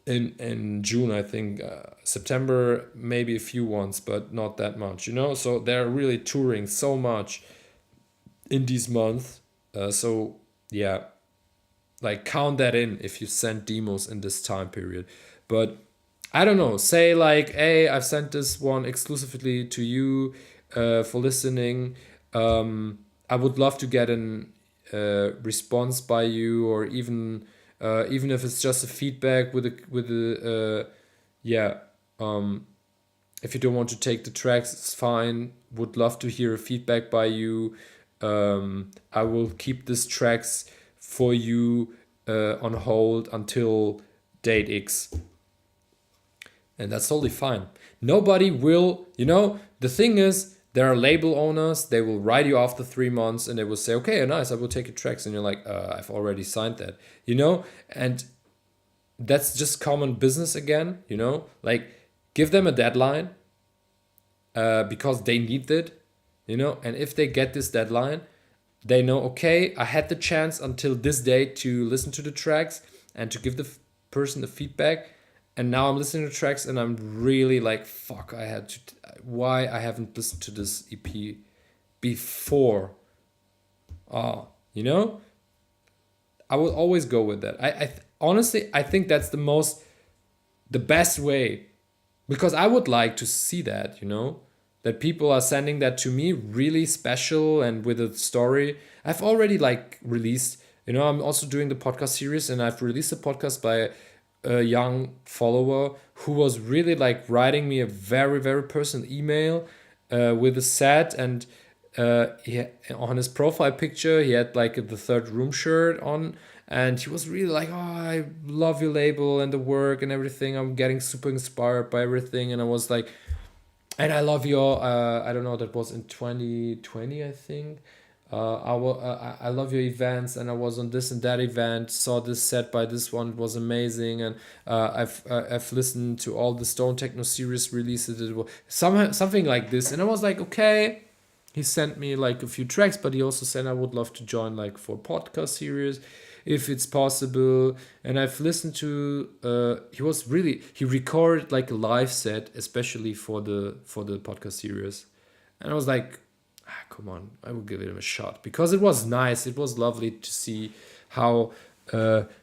in June, I think, September, maybe a few ones, but not that much, So they're really touring so much in these months. So yeah, like count that in if you send demos in this time period. But I don't know, say like, hey, I've sent this one exclusively to you for listening. I would love to get an response by you, or even if it's just a feedback with a yeah. If you don't want to take the tracks, it's fine. Would love to hear a feedback by you. I will keep these tracks for you on hold until date X. And that's totally fine. Nobody will, the thing is, there are label owners, they will write you after 3 months and they will say, okay, nice, I will take your tracks. And you're like, I've already signed that, And that's just common business again, Like, give them a deadline because they need it, And if they get this deadline, they know, okay, I had the chance until this date to listen to the tracks and to give the person the feedback. And now I'm listening to tracks and I'm really like, fuck, why I haven't listened to this EP before. I will always go with that. Honestly, I think that's the best way, because I would like to see that, that people are sending that to me really special and with a story. I've already like released, I'm also doing the podcast series, and I've released a podcast by a young follower who was really like writing me a very, very personal email with a set, and on his profile picture he had like the Third Room shirt on, and he was really like, oh, I love your label and the work and everything, I'm getting super inspired by everything. And I was like, and I love your I don't know, that was in 2020, I think. I love your events, and I was on this and that event, saw this set by this one, it was amazing, and I've listened to all the Stone Techno series releases, it was something like this. And I was like, okay, he sent me like a few tracks, but he also said I would love to join like for podcast series if it's possible. And I've listened to he recorded like a live set especially for the podcast series, and I was like, come on, I will give it a shot, because it was nice, it was lovely to see how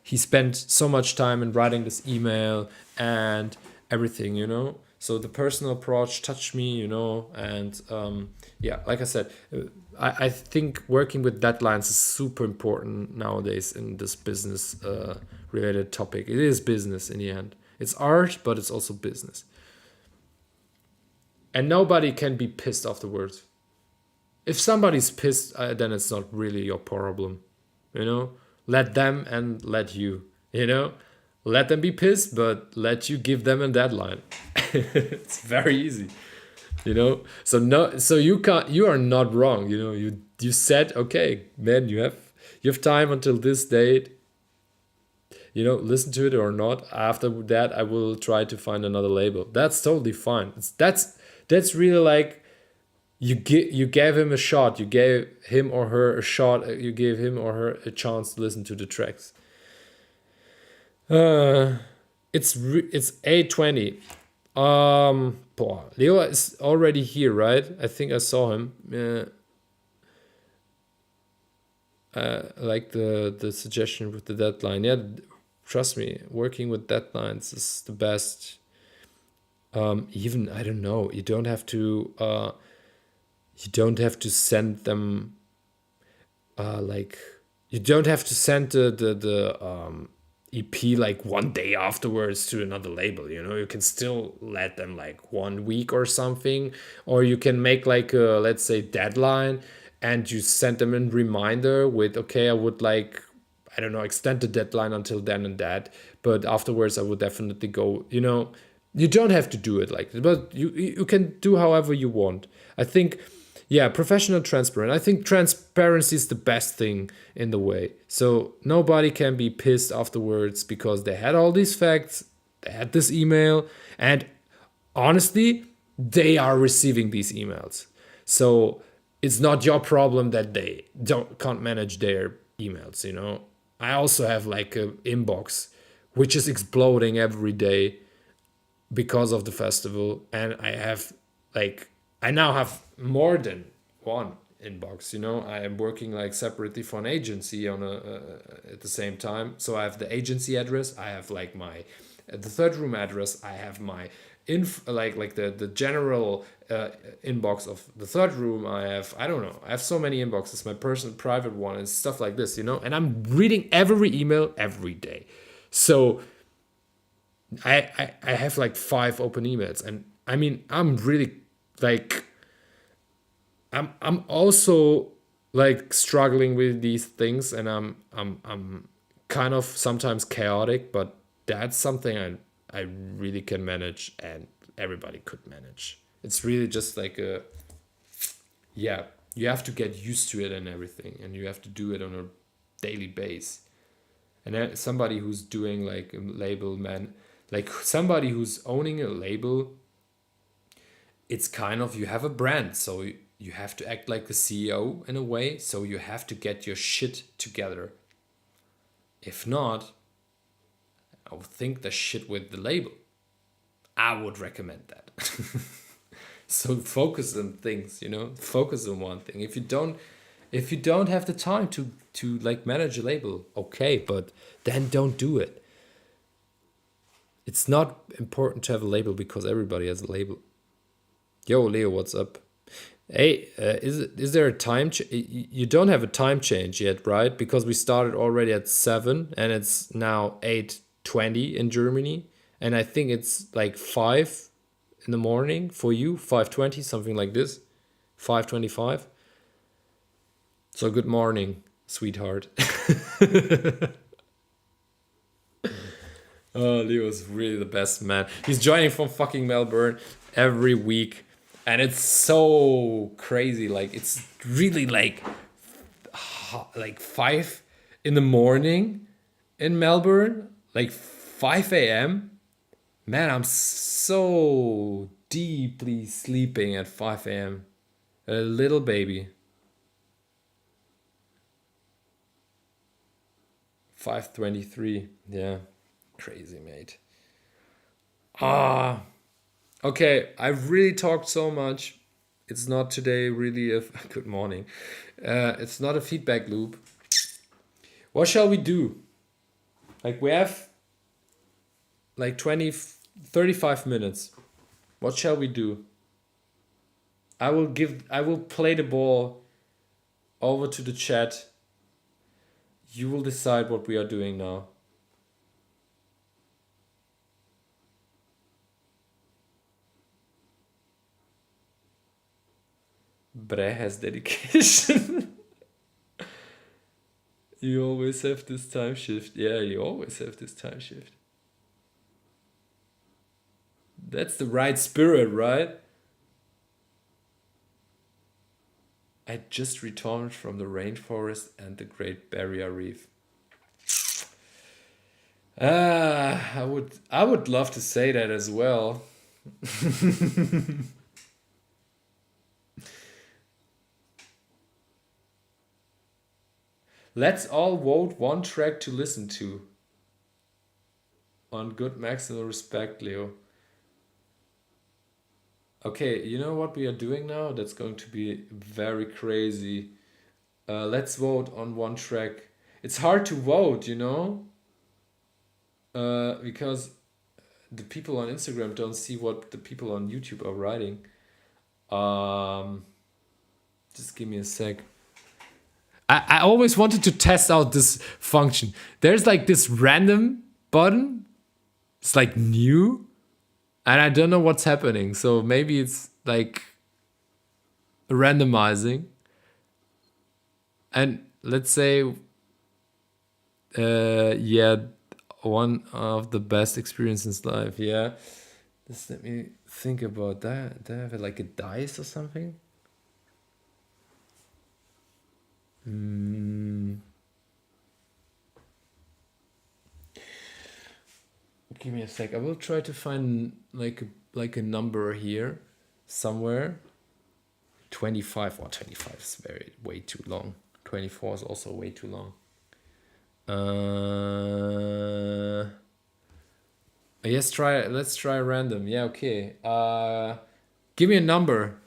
he spent so much time in writing this email and everything, So the personal approach touched me, and yeah, like I said, I think working with deadlines is super important nowadays in this business related topic. It is business in the end. It's art, but it's also business. And nobody can be pissed afterwards. If somebody's pissed, then it's not really your problem, Let them and let you, Let them be pissed, but let you give them a deadline. It's very easy, So you are not wrong, You said, okay, man, you have time until this date. Listen to it or not. After that, I will try to find another label. That's totally fine. That's really like, you gave him a shot. You gave him or her a shot. You gave him or her a chance to listen to the tracks. Uh, it's 8:20. Leo is already here, right? I think I saw him. Like the suggestion with the deadline. Yeah, trust me, working with deadlines is the best. Even I don't know. You don't have to send them like you don't have to send the EP like one day afterwards to another label. You can still let them like 1 week or something, or you can make like a, let's say, deadline, and you send them a reminder with, okay, I would like, I don't know, extend the deadline until then and that, but afterwards I would definitely go. You don't have to do it like that, but you can do however you want. I think, yeah, professional, transparent. I think transparency is the best thing in the way. So nobody can be pissed afterwards because they had all these facts, they had this email, and honestly, they are receiving these emails. So it's not your problem that they can't manage their emails. I also have like a inbox which is exploding every day because of the festival, and I now have more than one inbox. I am working like separately for an agency on at the same time, so I have the agency address, I have like my the third room address, I have my like the general inbox of the third room. I don't know, I have so many inboxes, my personal private one and stuff like this, and I'm reading every email every day. So I have like 5 open emails, and I mean, I'm really like, I'm also like struggling with these things, and I'm kind of sometimes chaotic, but that's something I really can manage, and everybody could manage. It's really just like a, yeah, you have to get used to it and everything, and you have to do it on a daily base. And somebody who's doing like a label man, like somebody who's owning a label, it's kind of, you have a brand, so you have to act like the CEO in a way, so you have to get your shit together. If not, I would think the shit with the label. I would recommend that. So focus on things, focus on one thing. If you don't have the time to like manage a label, okay, but then don't do it. It's not important to have a label because everybody has a label. Yo, Leo, what's up? Hey, is there a time? You don't have a time change yet, right? Because we started already at 7, and it's now 8:20 in Germany, and I think it's like 5 in the morning for you, 5:20, something like this, 5:25. So good morning, sweetheart. Oh, Leo's really the best, man. He's joining from fucking Melbourne every week, and it's so crazy. Like, it's really like 5 in the morning in Melbourne, like 5 a.m. Man, I'm so deeply sleeping at 5 a.m. A little baby. 5:23. Yeah, crazy, mate. Ah, okay, I've really talked so much. It's not today really a good morning. It's not a feedback loop. What shall we do? Like, we have like 35 minutes. What shall we do? I will play the ball over to the chat. You will decide what we are doing now. Bre has dedication. You always have this time shift. Yeah, you always have this time shift. That's the right spirit, right? I just returned from the rainforest and the Great Barrier Reef. I would love to say that as well. Let's all vote one track to listen to. On good maximum respect, Leo. Okay, you know what we are doing now? That's going to be very crazy. Let's vote on one track. It's hard to vote, you know? Because the people on Instagram don't see what the people on YouTube are writing. Um, just give me a sec. I always wanted to test out this function. There's like this random button. It's like new. And I don't know what's happening. So maybe it's like randomizing. And let's say, yeah, one of the best experiences in life. Yeah. Just let me think about that. Do I have like a dice or something? Give me a sec. I will try to find like a number here somewhere. 25 or 25 is way too long. 24 is also way too long. Let's try random. Yeah, okay. Give me a number.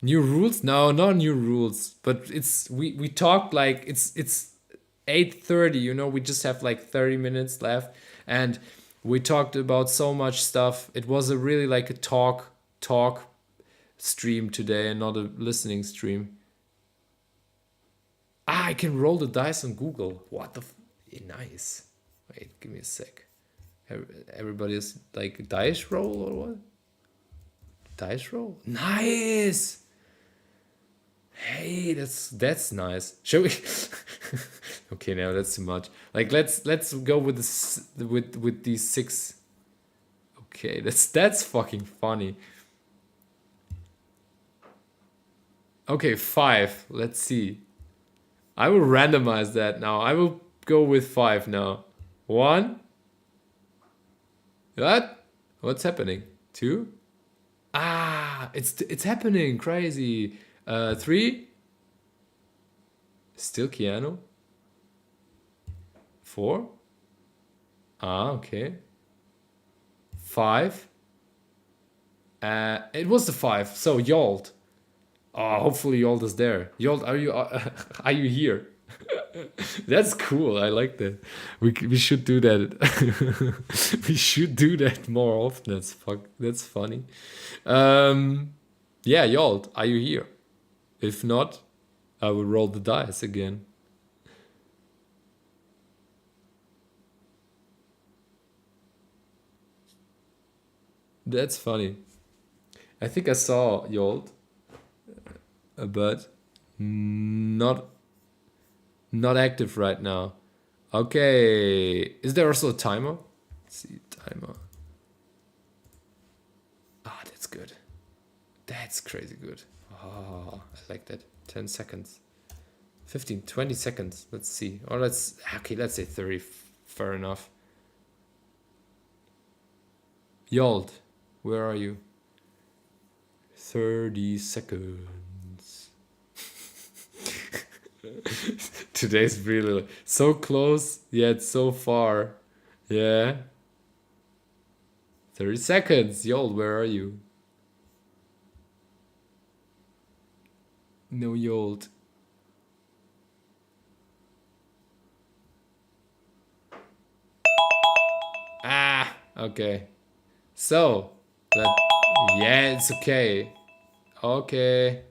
New rules? No, not new rules. But we talked like it's 8:30, you know, we just have like 30 minutes left and we talked about so much stuff. It was a really like a talk stream today and not a listening stream. I can roll the dice on Google. What the nice. Wait, give me a sec. Everybody is like dice roll or what? Dice roll? Nice. Hey, that's nice. Shall we? Okay, now that's too much. Like let's go with this with these 6. Okay, that's fucking funny. Okay, 5. Let's see. I will randomize that now. I will go with 5 now. 1. What? What's happening? 2. Ah, it's happening. Crazy. 3. Still Keanu. 4. Ah, okay. 5. It was the 5. So Yolt. Oh, hopefully Yolt is there. Yolt, are you here? That's cool. I like that. We should do that. We should do that more often. That's funny. Yeah, Yolt, are you here? If not, I will roll the dice again. That's funny. I think I saw Yolt, but not active right now. Okay, is there also a timer? Let's see, timer. Ah, that's good. That's crazy good. Oh, I like that. 10 seconds. 15, 20 seconds. Let's see. Or let's say 30. Fair enough. Yolt, where are you? 30 seconds. Today's really so close yet so far. Yeah. 30 seconds. Yolt, where are you? No Yolt. Ah, okay. So, yeah, it's okay. Okay.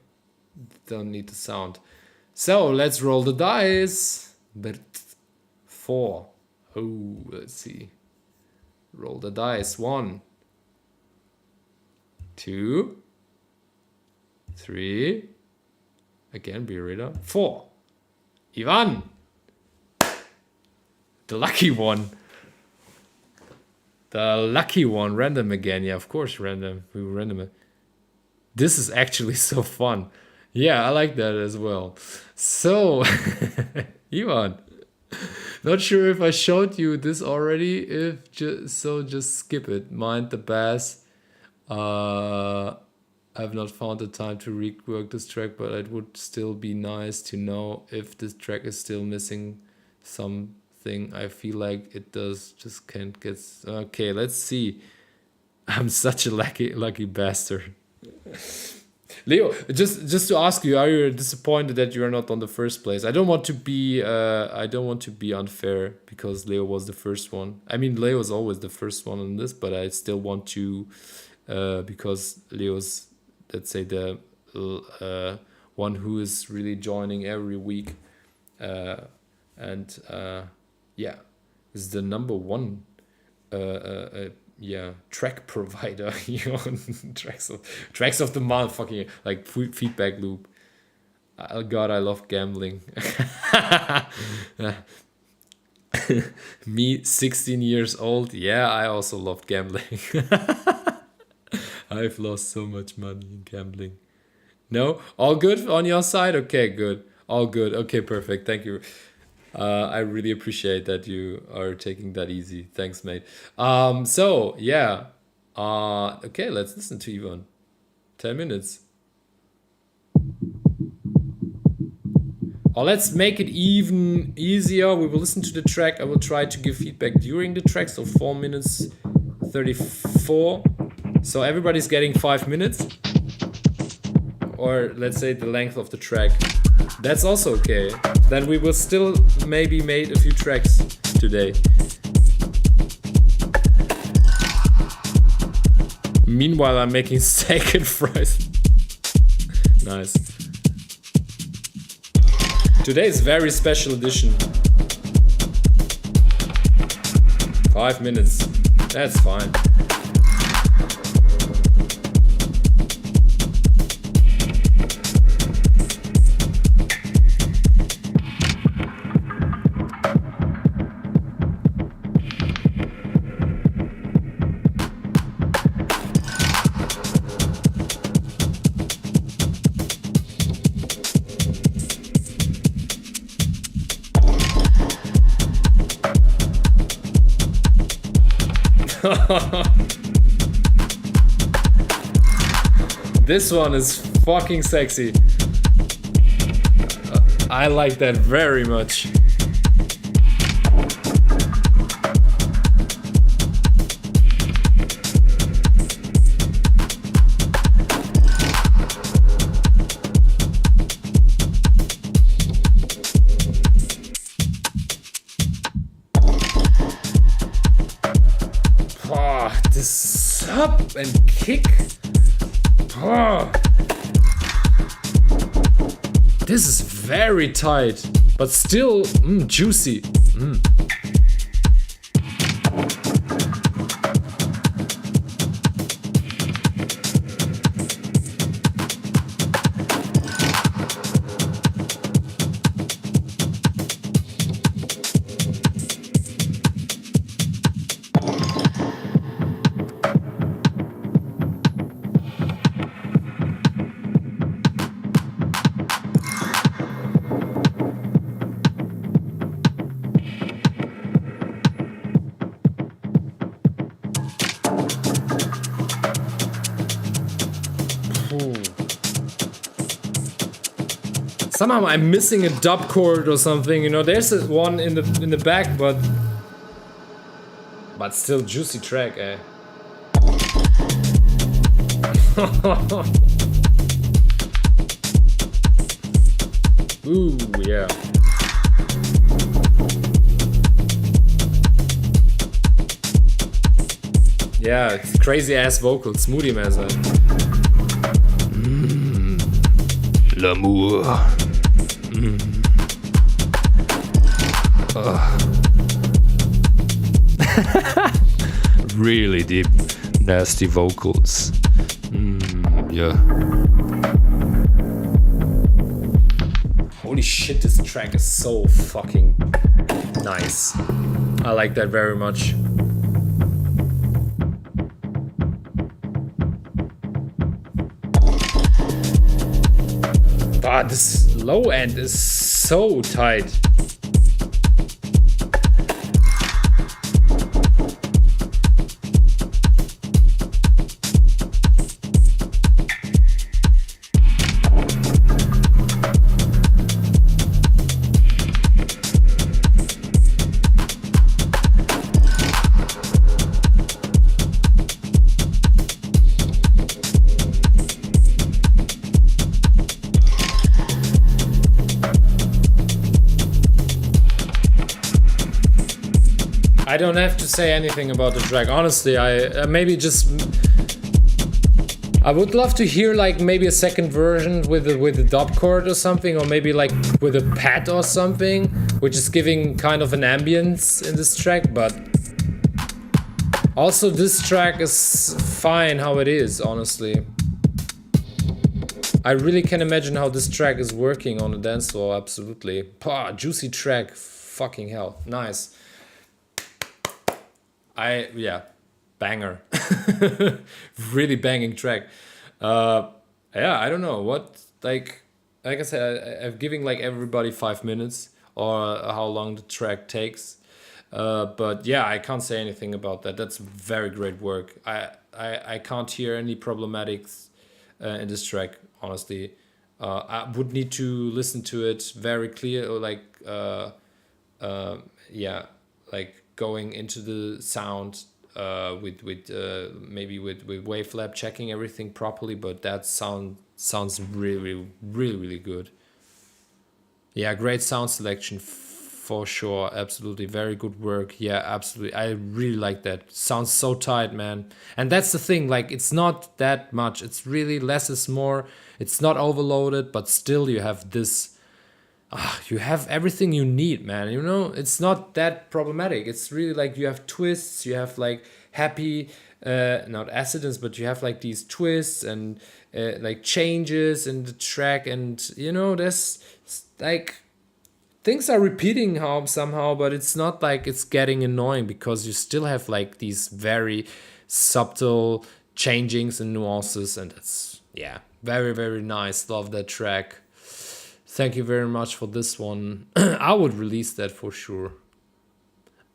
Don't need the sound. So, let's roll the dice. 4. Oh, let's see. Roll the dice. 1, 2, 3. Again, be reader. 4. Ivan. The lucky one. The lucky one. Random again. Yeah, of course, random. We will random it. This is actually so fun. Yeah, I like that as well. So, Ivan. Not sure if I showed you this already. If just skip it. Mind the bass. I've not found the time to rework this track, but it would still be nice to know if this track is still missing some thing. I feel like it does. Just can't get. Okay, let's see. I'm such a lucky bastard. Leo, just to ask you, are you disappointed that you are not on the first place? I don't want to be unfair because Leo was the first one. I mean, Leo is always the first one on this, but I still want to because Leo's, let's say, the one who is really joining every week, and yeah, is the number one track provider here on tracks of the month, fucking like feedback loop. Oh god, I love gambling. Me, 16 years old, yeah, I also loved gambling. I've lost so much money in gambling. No, all good on your side? Okay, good, all good. Okay, perfect, thank you. I really appreciate that you are taking that easy. Thanks, mate. So yeah. Okay, let's listen to Ivan. 10 minutes. Or let's make it even easier. We will listen to the track. I will try to give feedback during the track. So 4 minutes 34. So everybody's getting 5 minutes. Or let's say the length of the track. That's also okay. Then we will still maybe make a few tracks today. Meanwhile, I'm making steak and fries. Nice. Today's very special edition. 5 minutes. That's fine. This one is fucking sexy. I like that very much. This up and kick. Oh. This is very tight, but still juicy. Somehow I'm missing a dub chord or something, you know. There's one in the back, but still juicy track, eh? Ooh, yeah. Yeah, it's crazy ass vocals, Smoothie Man. L'amour. Really deep, nasty vocals. Yeah. Holy shit, this track is so fucking nice. I like that very much. God, this low end is so tight. I don't have to say anything about the track. Honestly, I maybe just I would love to hear like maybe a second version with a dub chord or something, or maybe like with a pad or something, which is giving kind of an ambience in this track. But also this track is fine how it is, honestly. I really can imagine how this track is working on the dance floor, absolutely. Pah, juicy track, fucking hell, nice. Yeah, banger. Really banging track. Yeah, I don't know what, like I said, I'm giving like everybody 5 minutes or how long the track takes. But yeah, I can't say anything about that. That's very great work. I can't hear any problematics in this track, honestly. I would need to listen to it very clear, or like yeah, like going into the sound with maybe with Wavelab, checking everything properly, but that sounds really good. Yeah, great sound selection for sure, absolutely, very good work. Yeah, absolutely, I really like that. Sounds so tight, man. And that's the thing, like it's not that much, it's really less is more. It's not overloaded, but still you have this. You have everything you need, man. You know, it's not that problematic. It's really like you have twists, you have like happy, not accidents, but you have like these twists and like changes in the track, and you know, there's like things are repeating somehow, but it's not like it's getting annoying because you still have like these very subtle changings and nuances, and it's yeah, very nice. Love that track. Thank you very much for this one. I would release that for sure.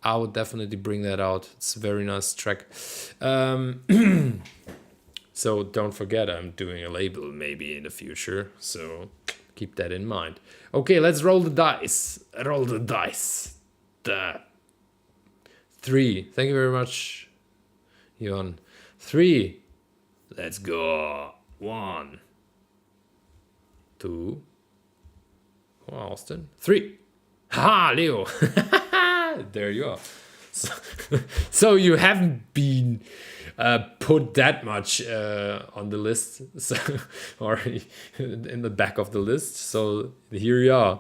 I would definitely bring that out. It's a very nice track. So don't forget, I'm doing a label maybe in the future. So keep that in mind. Okay, let's roll the dice. Roll the dice. 3. Thank you very much, Jon. 3. Let's go. 1, 2. Austin. 3. Ha, Leo. There you are. So you haven't been put that much on the list, so, or in the back of the list. So here you are.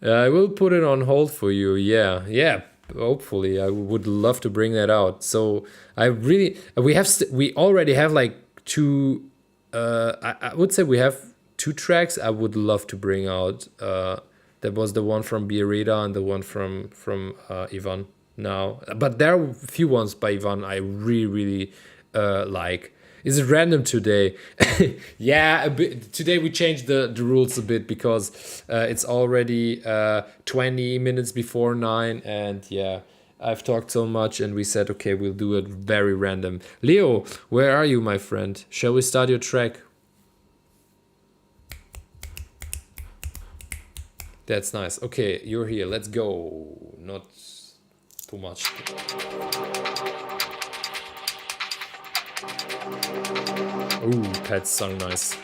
I will put it on hold for you. Yeah. Hopefully, I would love to bring that out. So we already have like 2. I would say we have 2 tracks I would love to bring out. That was the one from Biarritz and the one from Ivan now. But there are a few ones by Ivan I really like. Is it random today? Yeah, a bit. Today we changed the rules a bit because it's already 20 minutes before 9, and yeah, I've talked so much and we said, okay, we'll do it very random. Leo, where are you, my friend? Shall we start your track? That's nice. Okay, you're here. Let's go. Not too much. Ooh, Pat's song nice.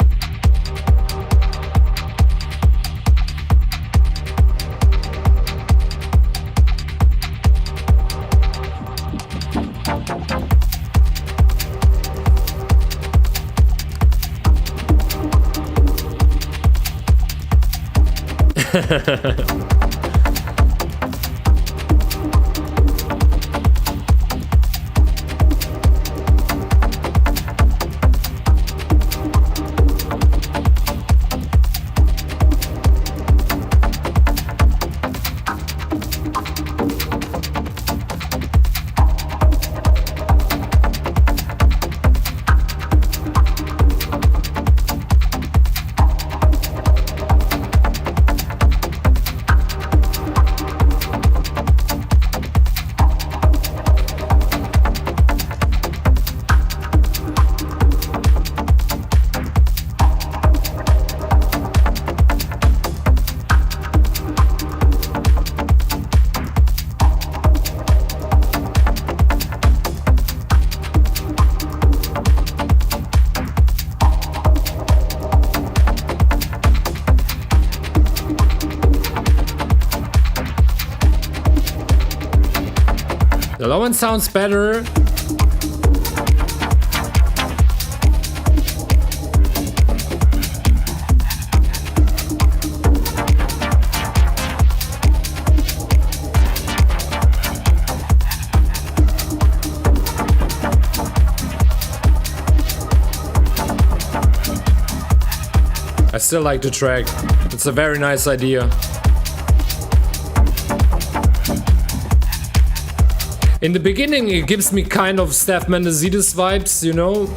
low end sounds better. I still like the track. It's a very nice idea. In the beginning, it gives me kind of Steph Mendezides vibes, you know,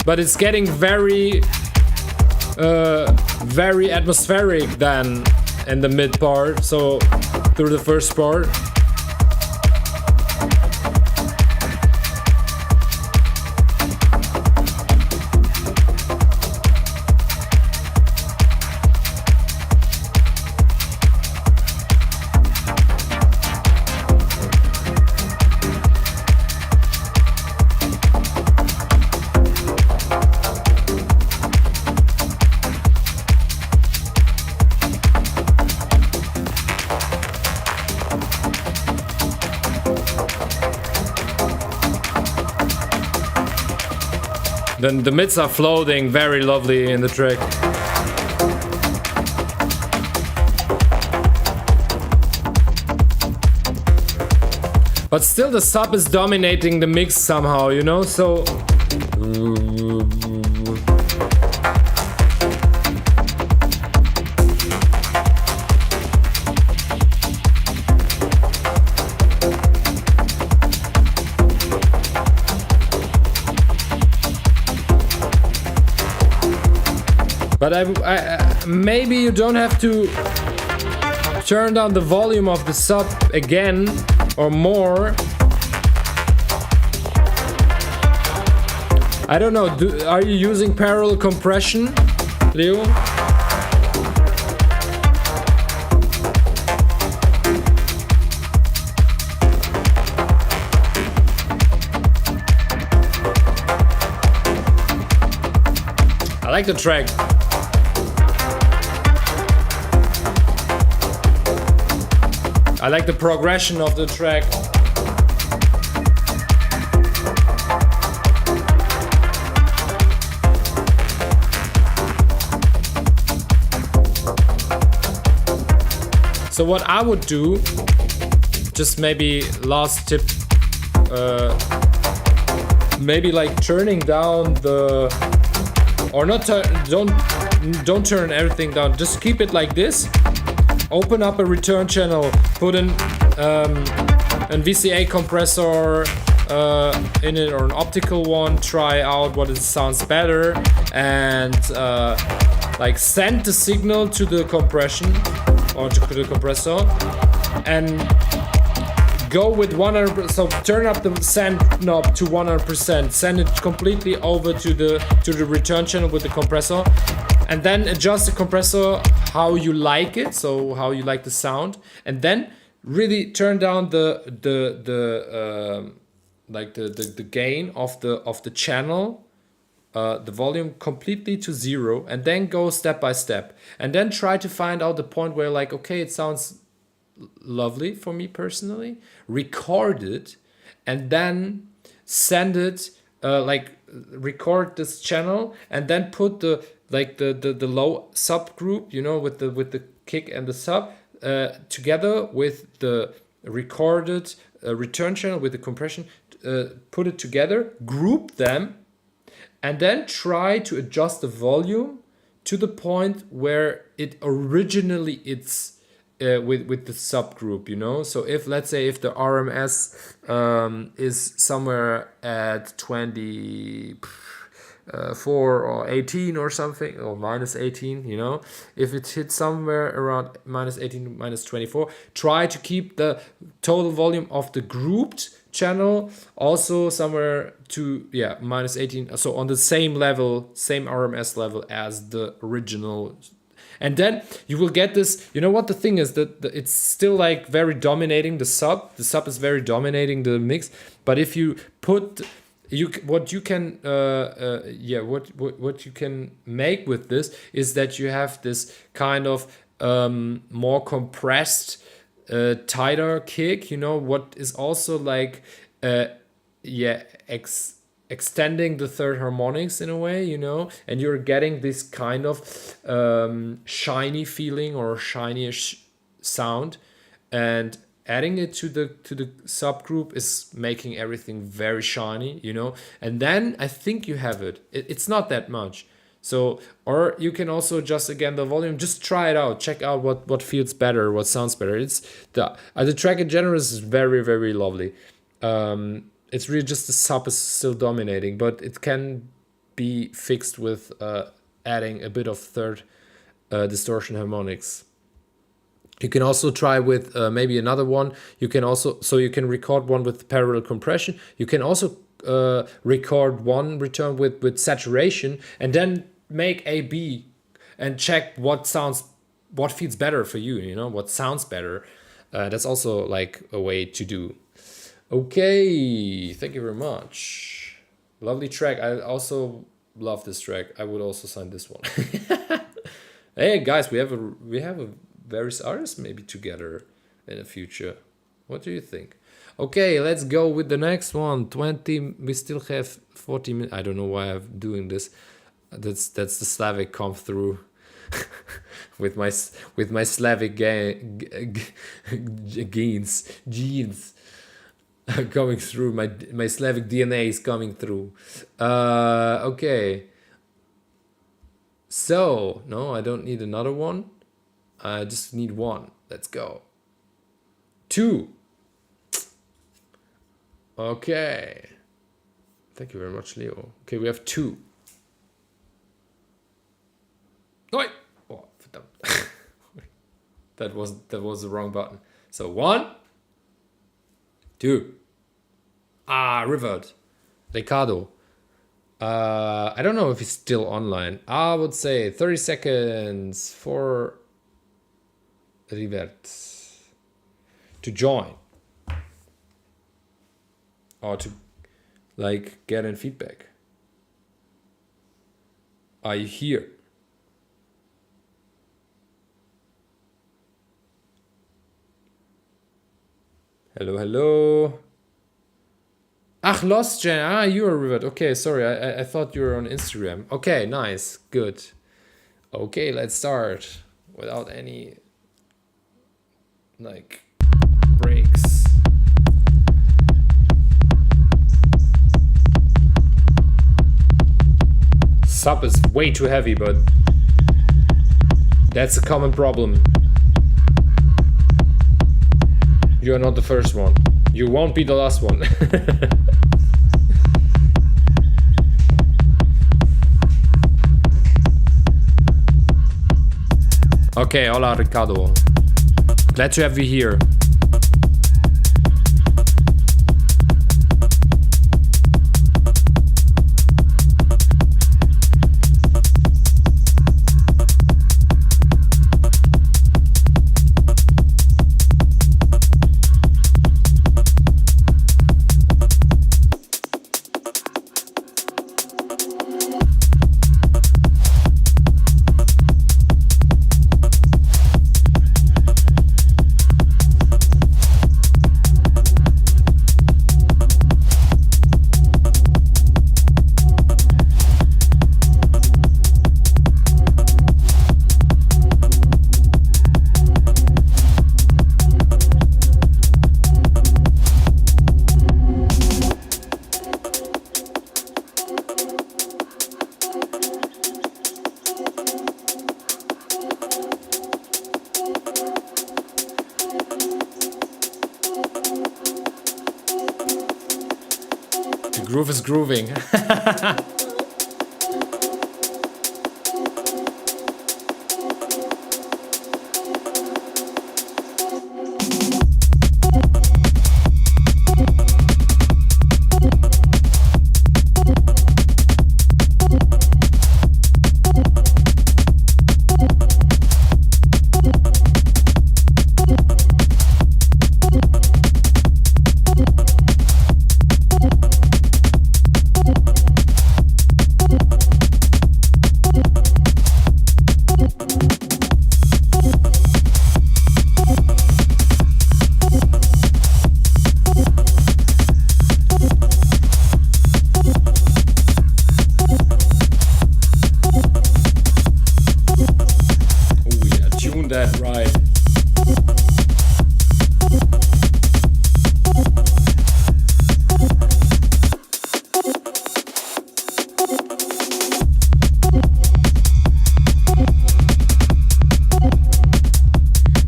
but it's getting very atmospheric then in the mid part, so through the first part. Then the mids are floating very lovely in the track. But still the sub is dominating the mix somehow, you know, so... But I maybe you don't have to turn down the volume of the sub again or more. I don't know, are you using parallel compression, Leo? I like the track. I like the progression of the track. So what I would do, just maybe last tip, maybe like turning down the, or not, don't turn everything down, just keep it like this. Open up a return channel, put an VCA compressor in it or an optical one, try out what it sounds better, and like send the signal to the compression or to the compressor and go with 100%. So turn up the send knob to 100%, send it completely over to the return channel with the compressor, and then adjust the compressor how you like it, so how you like the sound, and then really turn down the gain of the channel, the volume completely to 0, and then go step by step, and then try to find out the point where like, okay, it sounds lovely for me personally, record it, and then send it, like record this channel, and then put the low subgroup, you know, with the kick and the sub together with the recorded return channel with the compression, put it together, group them, and then try to adjust the volume to the point where it originally it's with the subgroup, you know. So if, let's say, if the RMS is somewhere at 24 or 18 or something, or minus 18, you know, if it hits somewhere around minus 18 minus 24, try to keep the total volume of the grouped channel also somewhere to minus 18, so on the same level, same RMS level as the original. And then you will get this, you know what the thing is, that it's still like very dominating the sub is very dominating the mix, but if you put what you can make with this is that you have this kind of more compressed, tighter kick, you know, what is also like uh, yeah, extending the third harmonics in a way, and you're getting this kind of shiny feeling or shinyish sound, and adding it to the subgroup is making everything very shiny, and then I think you have it's not that much. So, or you can also just, again, the volume, just try it out, check out what feels better, what sounds better. It's the track in general is very, very lovely. It's really just the sub is still dominating, but it can be fixed with adding a bit of third distortion harmonics. You can also try with maybe another one. You can record one with parallel compression. You can also record one return with saturation, and then make A/B and check what feels better for you. What sounds better. That's also like a way to do. Okay, thank you very much. Lovely track. I also love this track. I would also sign this one. Hey guys, we have a various artists maybe together in the future. What do you think? Okay, let's go with the next one. 20. We still have 40 minutes. I don't know why I'm doing this. That's the Slavic come through. with my Slavic genes coming through. My Slavic DNA is coming through. Okay. So, no, I don't need another one. I just need one. Let's go. 2. Okay. Thank you very much, Leo. Okay, we have 2. Oi! Oh, verdammt. that was the wrong button. So 1, 2. Revert. Ricardo. I don't know if he's still online. I would say 30 seconds for Revert to join. Or to get in feedback. Are you here? Hello, hello. Lost Jen. You are Revert. Okay, sorry. I thought you were on Instagram. Okay, nice. Good. Okay, let's start without any breaks. Sub is way too heavy, but that's a common problem. You are not the first one. You won't be the last one. Okay, hola Ricardo. Glad to have you here. Groove is grooving. that right.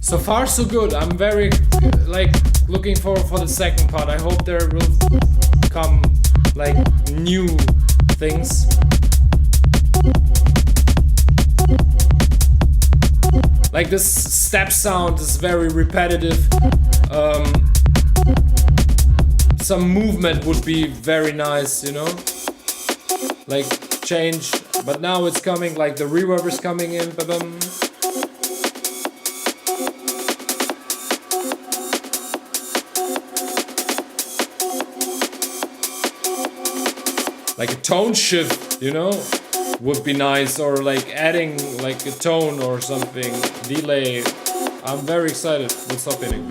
So far so good. I'm very like looking forward for the second part. I hope there will come like new things. Like this step sound is very repetitive. Some movement would be very nice, you know? Like change, but now it's coming, like the reverb is coming in. Ba-bum. Like a tone shift, you know, would be nice, or like adding like a tone or something, delay. I'm very excited what's happening.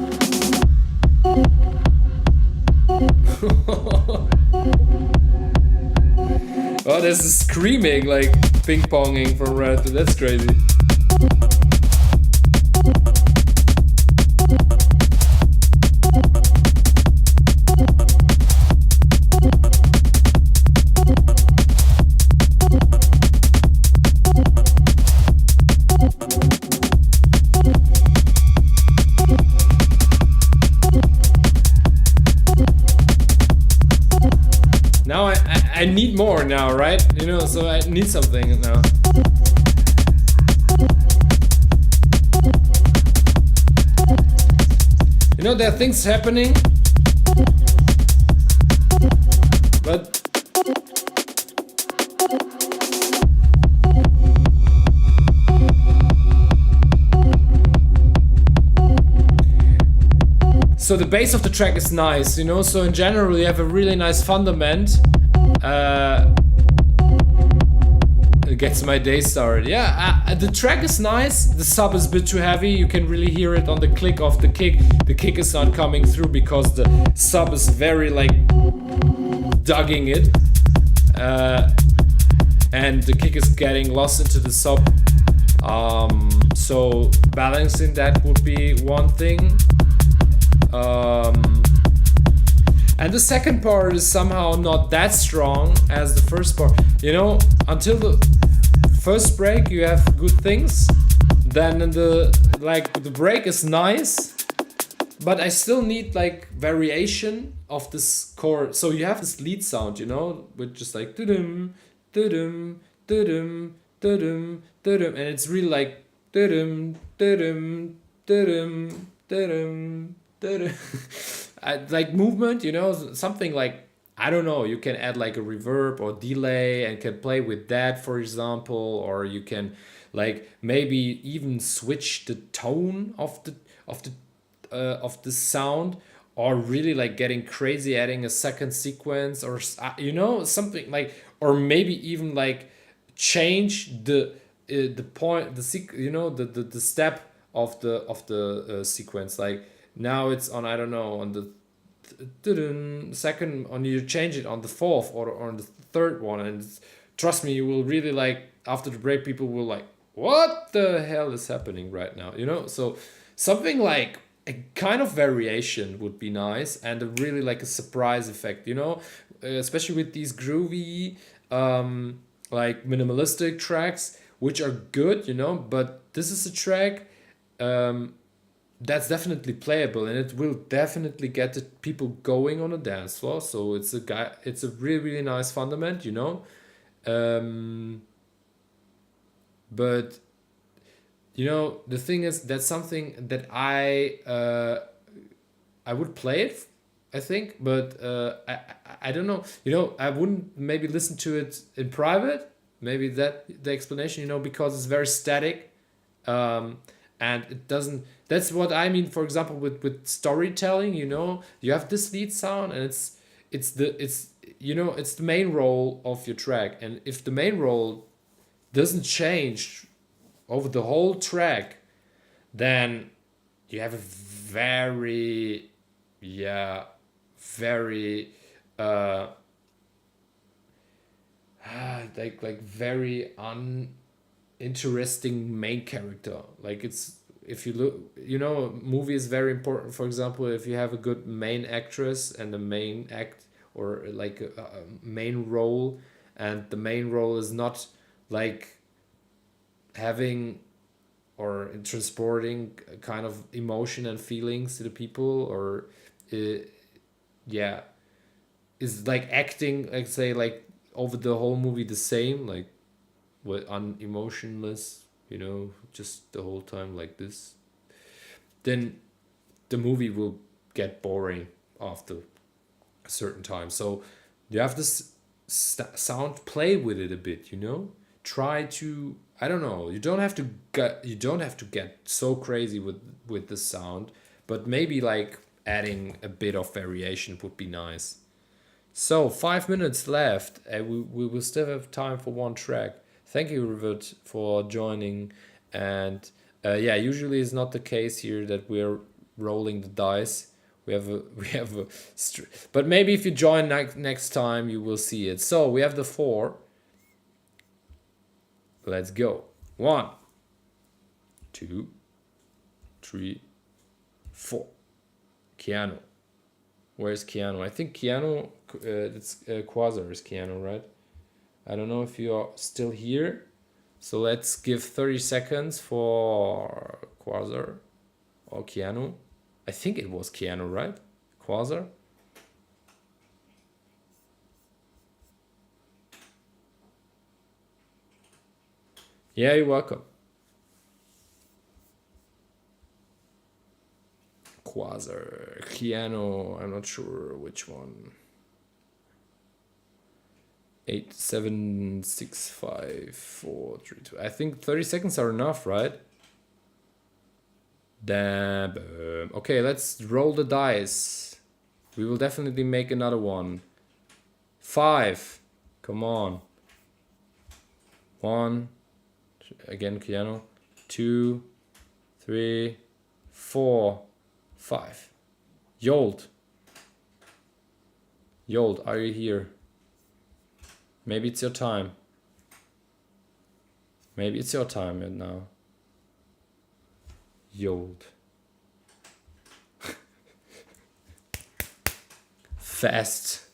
Oh, there's a screaming, like ping ponging from Red. That's crazy. Now I need more now, right? You know, so I need something now. You know, there are things happening, but so the base of the track is nice, you know, so in general you have a really nice fundament. It gets my day started. Yeah, the track is nice, the sub is a bit too heavy, you can really hear it on the click of the kick. The kick is not coming through because the sub is very like dugging it. And the kick is getting lost into the sub. So balancing that would be one thing. And the second part is somehow not that strong as the first part. You know, until the first break you have good things. Then in the break is nice, but I still need like variation of this chord. So you have this lead sound, you know, with just like dum dum dum dum dum, and it's really like dum dum dum dum. Like movement, you know, something like, I don't know, you can add like a reverb or delay and can play with that, for example, or you can like maybe even switch the tone of the sound, or really like getting crazy, adding a second sequence, or you know, something like, or maybe even like change the point, you know, the step of the sequence, like now it's on, I don't know, on the second, on you change it on the fourth or on the third one, and trust me, you will really like, after the break people will like, what the hell is happening right now, you know? So something like a kind of variation would be nice, and a really like a surprise effect, you know, especially with these groovy like minimalistic tracks, which are good, you know, but this is a track that's definitely playable, and it will definitely get the people going on a dance floor. So it's a really nice fundament, you know. But you know, the thing is, that's something that I would play it, I think, but I don't know, you know, I wouldn't maybe listen to it in private, maybe that the explanation, you know, because it's very static. And it doesn't, that's what I mean, for example, with storytelling, you know, you have this lead sound, and it's you know, it's the main role of your track, and if the main role doesn't change over the whole track, then you have a very like very uninteresting main character. Like it's if you look, a movie is very important. For example, if you have a good main actress and a main act, or like a main role, and the main role is not like having or transporting a kind of emotion and feelings to the people, or yeah, is like acting, like say, like over the whole movie the same, like what, unemotionless, just the whole time like this, then the movie will get boring after a certain time. So you have this sound, play with it a bit, try to, I don't know, you don't have to get so crazy with the sound, but maybe like adding a bit of variation would be nice. So 5 minutes left, and we will still have time for one track. Thank you, Rivert, for joining. And usually it's not the case here that we're rolling the dice. We have a but maybe if you join next time, you will see it. So we have the 4. Let's go. 1, 2, 3, 4. Keanu. Where's Keanu? I think Keanu, it's Quasar is Keanu, right? I don't know if you are still here. So let's give 30 seconds for Quasar or Keanu. I think it was Keanu, right? Quasar. Yeah, you're welcome. Quasar, Keanu, I'm not sure which one. 8, 7, 6, 5, 4, 3, 2. I think 30 seconds are enough, right? Damn. Okay, let's roll the dice. We will definitely make another one. 5. Come on. 1. Again, Keanu. 2, 3, 4, 5. Yold. Yold, are you here? Maybe it's your time. Maybe it's your time right now. Yold. Fast.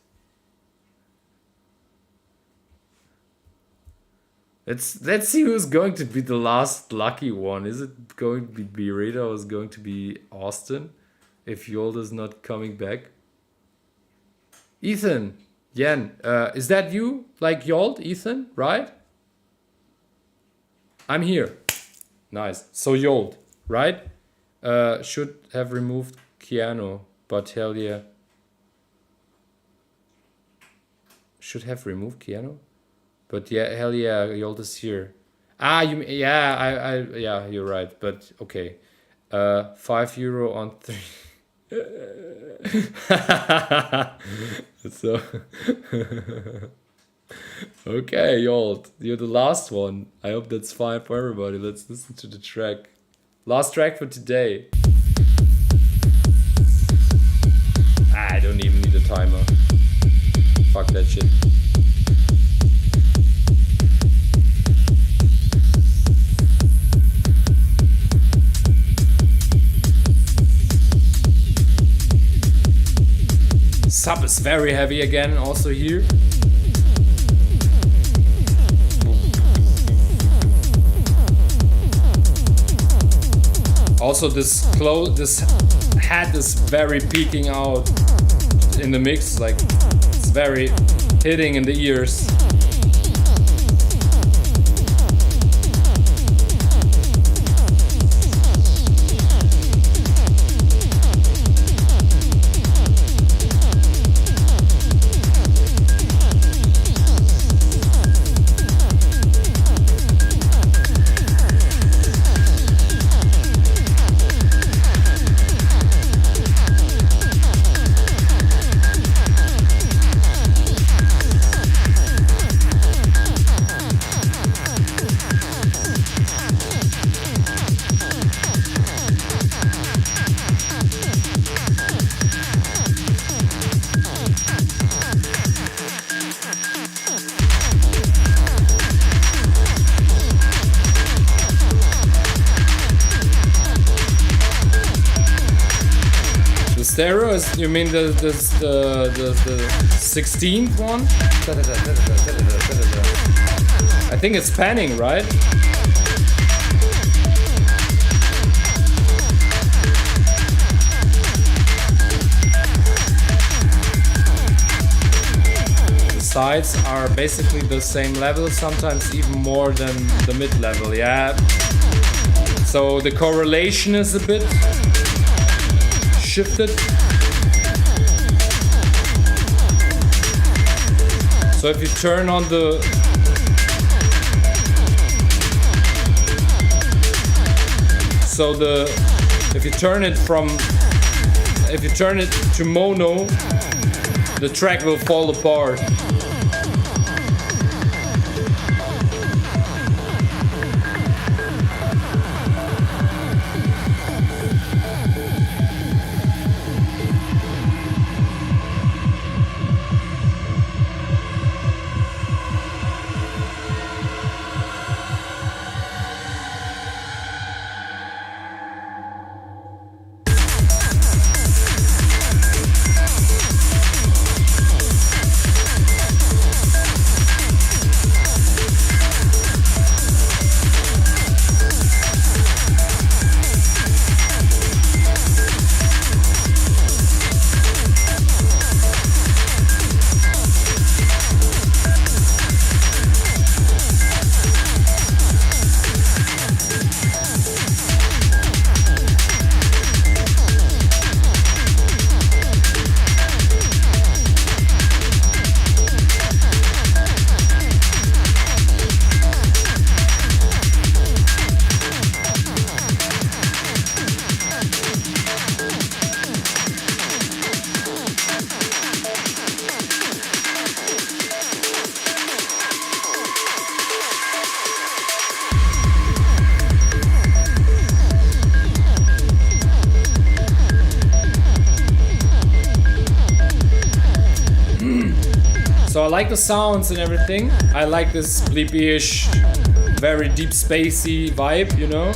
Let's see who's going to be the last lucky one. Is it going to be Rita, or is it going to be Austin? If Yold is not coming back. Ethan. Yen, is that you? Like Yold, Ethan, right? I'm here. Nice. So Yold, right? Should have removed Keanu, but hell yeah. Should have removed Keanu? But yeah, hell yeah, Yold is here. Yeah, you're right, but okay. €5 on 3. So okay, Yold, you're the last one. I hope that's fine for everybody. Let's listen to the track. Last track for today. I don't even need a timer. Fuck that shit. Sub is very heavy again, also here. Also, this hat is very peeking out in the mix, like it's very hitting in the ears. stereo is, you mean the 16th one? I think it's panning, right? The sides are basically the same level, sometimes even more than the mid level, yeah. So the correlation is a bit shifted. So if you turn on the if you turn it to mono, the track will fall apart. So I like the sounds and everything. I like this bleepy-ish, very deep spacey vibe, you know.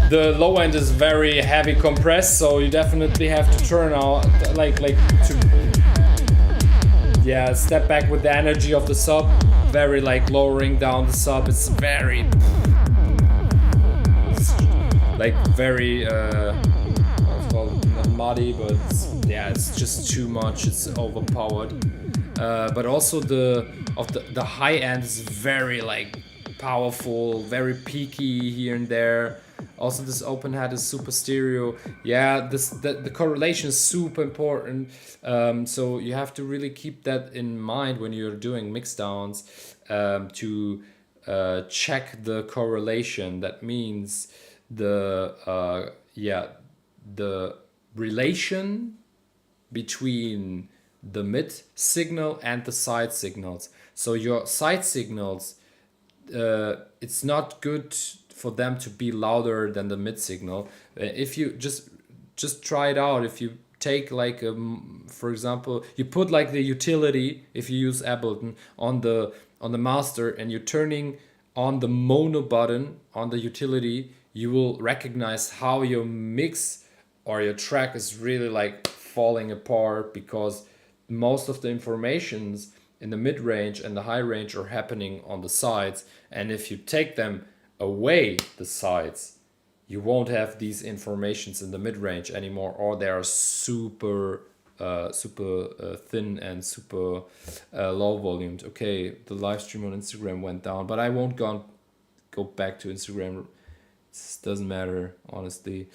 The low end is very heavy compressed, so you definitely have to turn out step back with the energy of the sub. Very like lowering down the sub. It's very what's called not muddy, but it's just too much. It's overpowered. But also the high end is very like powerful, very peaky here and there. Also, this open hat is super stereo. Yeah, the correlation is super important. So you have to really keep that in mind when you're doing mixdowns, to check the correlation. That means the relation between the mid signal and the side signals. So your side signals, it's not good for them to be louder than the mid signal. If you just try it out, if you take like for example, you put like the utility, if you use Ableton, on the master, and you're turning on the mono button on the utility, you will recognize how your mix or your track is really like falling apart, because most of the informations in the mid range and the high range are happening on the sides. And if you take them away, the sides, you won't have these informations in the mid range anymore, or they are super thin and super low volumed. Okay, the live stream on Instagram went down, but I won't go back to Instagram. It doesn't matter, honestly.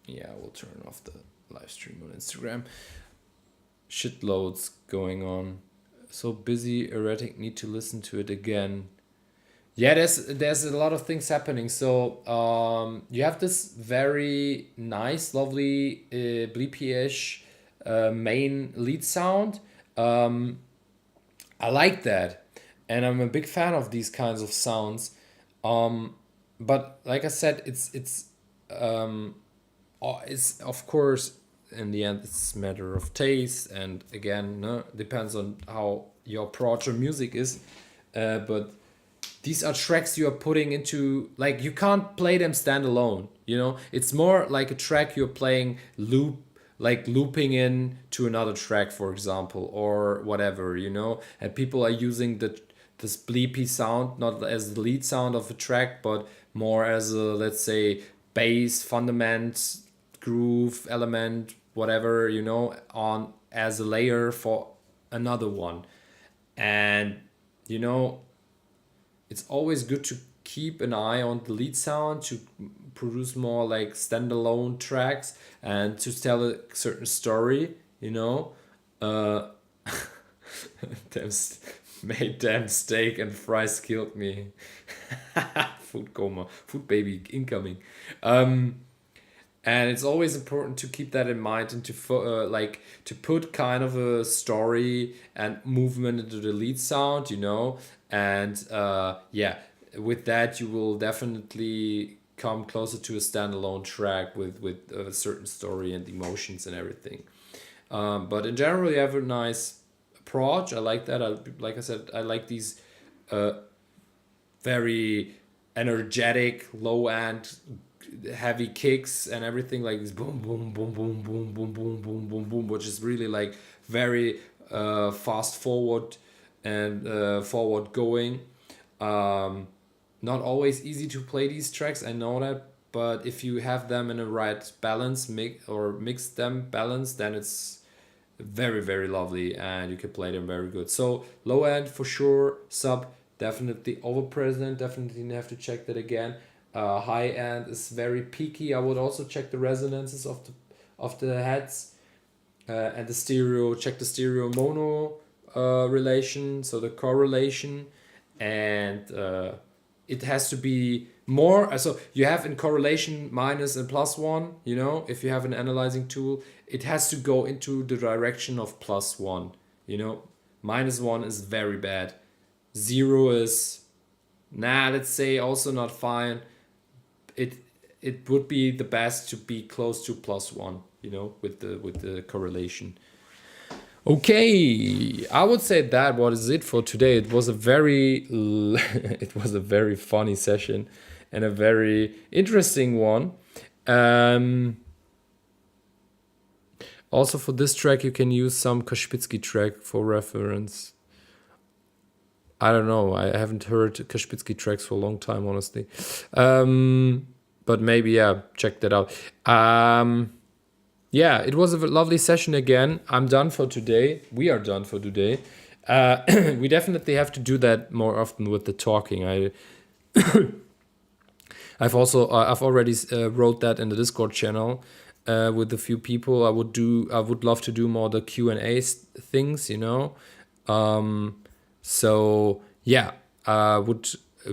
Yeah, we'll turn off the live stream on Instagram. Shitloads going on. So busy, erratic, need to listen to it again. Yeah, there's a lot of things happening. So you have this very nice, lovely bleepy-ish main lead sound. I like that, and I'm a big fan of these kinds of sounds. But like I said, it's of course, in the end, it's a matter of taste, and again, depends on how your approach of music is. But these are tracks you are putting into, like, you can't play them standalone, you know. It's more like a track you're playing looping in to another track, for example, or whatever, you know. And people are using this bleepy sound not as the lead sound of a track, but more as a, let's say, bass fundament, groove element, whatever, you know, on as a layer for another one. And you know, it's always good to keep an eye on the lead sound to produce more like standalone tracks and to tell a certain story, you know. uh damn, made damn steak and fries killed me. Food coma, food baby incoming. And it's always important to keep that in mind and to like to put kind of a story and movement into the lead sound, you know. And yeah, with that you will definitely come closer to a standalone track with a certain story and emotions and everything. But in general, you have a nice approach. I like that. Like I said, I like these uh, very energetic low end heavy kicks and everything, like this boom boom boom boom boom boom boom boom boom boom, which is really like very fast forward and forward going. um, Not always easy to play these tracks, I know that, but if you have them in a right balance, mix them balance, then it's very very lovely and you can play them very good. So low end for sure, sub definitely overpresent, definitely have to check that again. High end is very peaky. I would also check the resonances of the heads, and the stereo. Check the stereo mono relation, so the correlation, and it has to be more. So you have in correlation minus and plus one. You know, if you have an analyzing tool, it has to go into the direction of plus one. You know, minus one is very bad. Zero is, nah, let's say also not fine. it it would be the best to be close to plus one, you know, with the correlation. Okay, I would say that what is it for today. It was a very it was a very funny session and a very interesting one. um Also for this track you can use some Kospitsky track for reference. I don't know. I haven't heard Kospitsky tracks for a long time, honestly. But maybe, yeah, check that out. Yeah, it was a lovely session again. I'm done for today. We are done for today. We definitely have to do that more often with the talking. I've already wrote that in the Discord channel with a few people. I would love to do more the Q&A things, you know. So yeah, would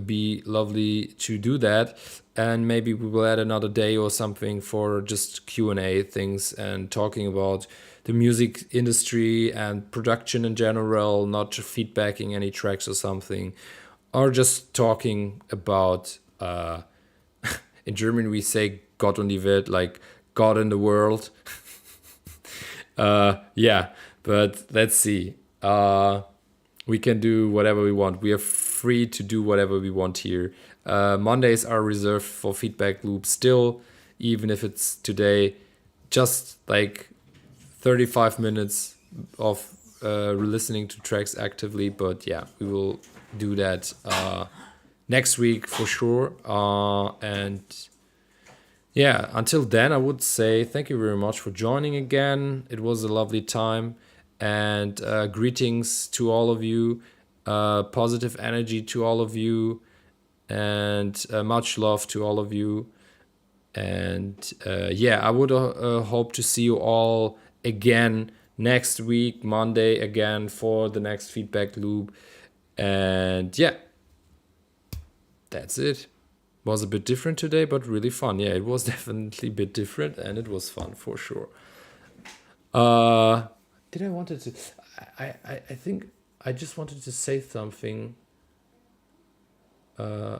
be lovely to do that, and maybe we will add another day or something for just Q&A things and talking about the music industry and production in general, not feedbacking any tracks or something, or just talking about in German we say Gott und die Welt, like God in the world. Yeah, but let's see. We can do whatever we want. We are free to do whatever we want here. Mondays are reserved for feedback loop still, even if it's today just like 35 minutes of listening to tracks actively. But yeah, we will do that next week for sure. And yeah, until then, I would say thank you very much for joining again. It was a lovely time. And greetings to all of you, positive energy to all of you, and much love to all of you. And yeah, I would hope to see you all again next week, Monday again, for the next feedback loop. And yeah, that's it. Was a bit different today, but really fun. Yeah, it was definitely a bit different, and it was fun for sure. Did I wanted to? I think I just wanted to say something. Yeah,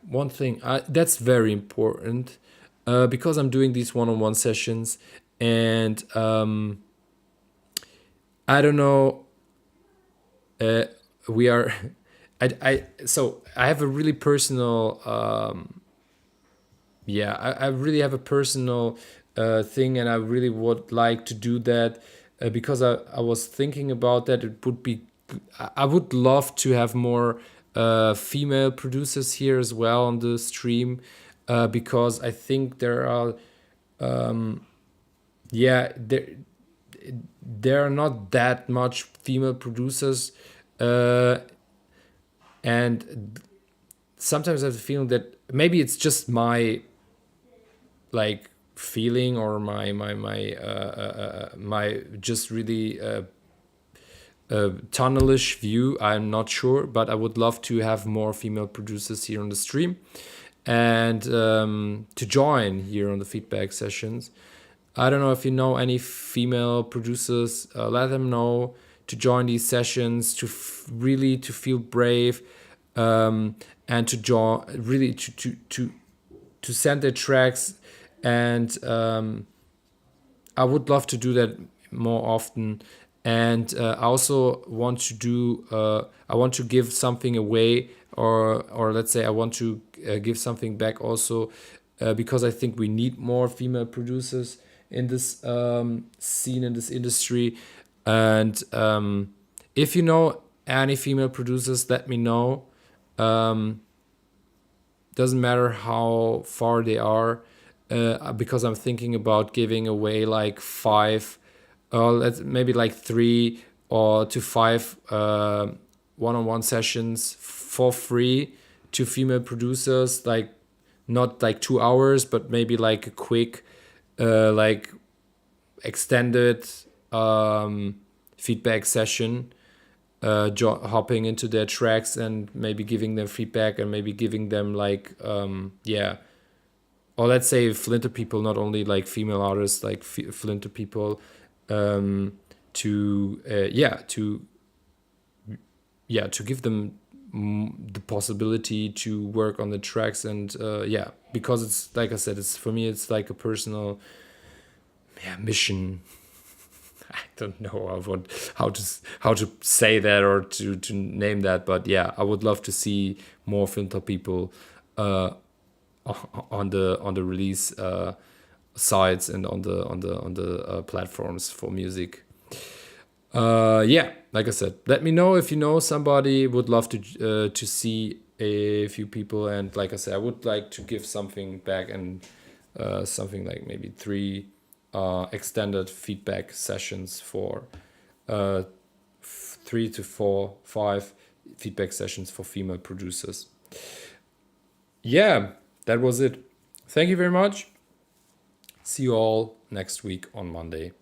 one thing. That's very important because I'm doing these one-on-one sessions, and I don't know we are so I have a really personal I really have a personal thing, and I really would like to do that because I was thinking about that. It would be, I would love to have more female producers here as well on the stream, because I think there are, yeah, there are not that much female producers, uh, and sometimes I have the feeling that maybe it's just my like feeling, or my just really tunnelish view. I'm not sure, but I would love to have more female producers here on the stream, and to join here on the feedback sessions. I don't know if you know any female producers. Let them know to join these sessions, to really to feel brave, and to join, really to send their tracks, and I would love to do that more often. And I also want to do. I want to give something away, or let's say I want to give something back also, because I think we need more female producers in this scene, in this industry. And if you know any female producers, let me know. Doesn't matter how far they are, because I'm thinking about giving away like five, let's maybe like 3 or to 5 one-on-one sessions for free to female producers, like not like 2 hours, but maybe like a quick, like extended feedback session, hopping into their tracks and maybe giving them feedback, and maybe giving them like or let's say Flinter people, not only like female artists, like Flinter people, to give them the possibility to work on the tracks. And because it's like I said, it's for me, it's like a personal mission. I don't know how to say that, or to name that, but yeah, I would love to see more Flinter people on the release sites, and on the platforms for music. Like I said, let me know if you know somebody. Would love to see a few people, and like I said, I would like to give something back, and something like maybe 3 extended feedback sessions for 3 to 4, 5 feedback sessions for female producers. Yeah, that was it. Thank you very much. See you all next week on Monday.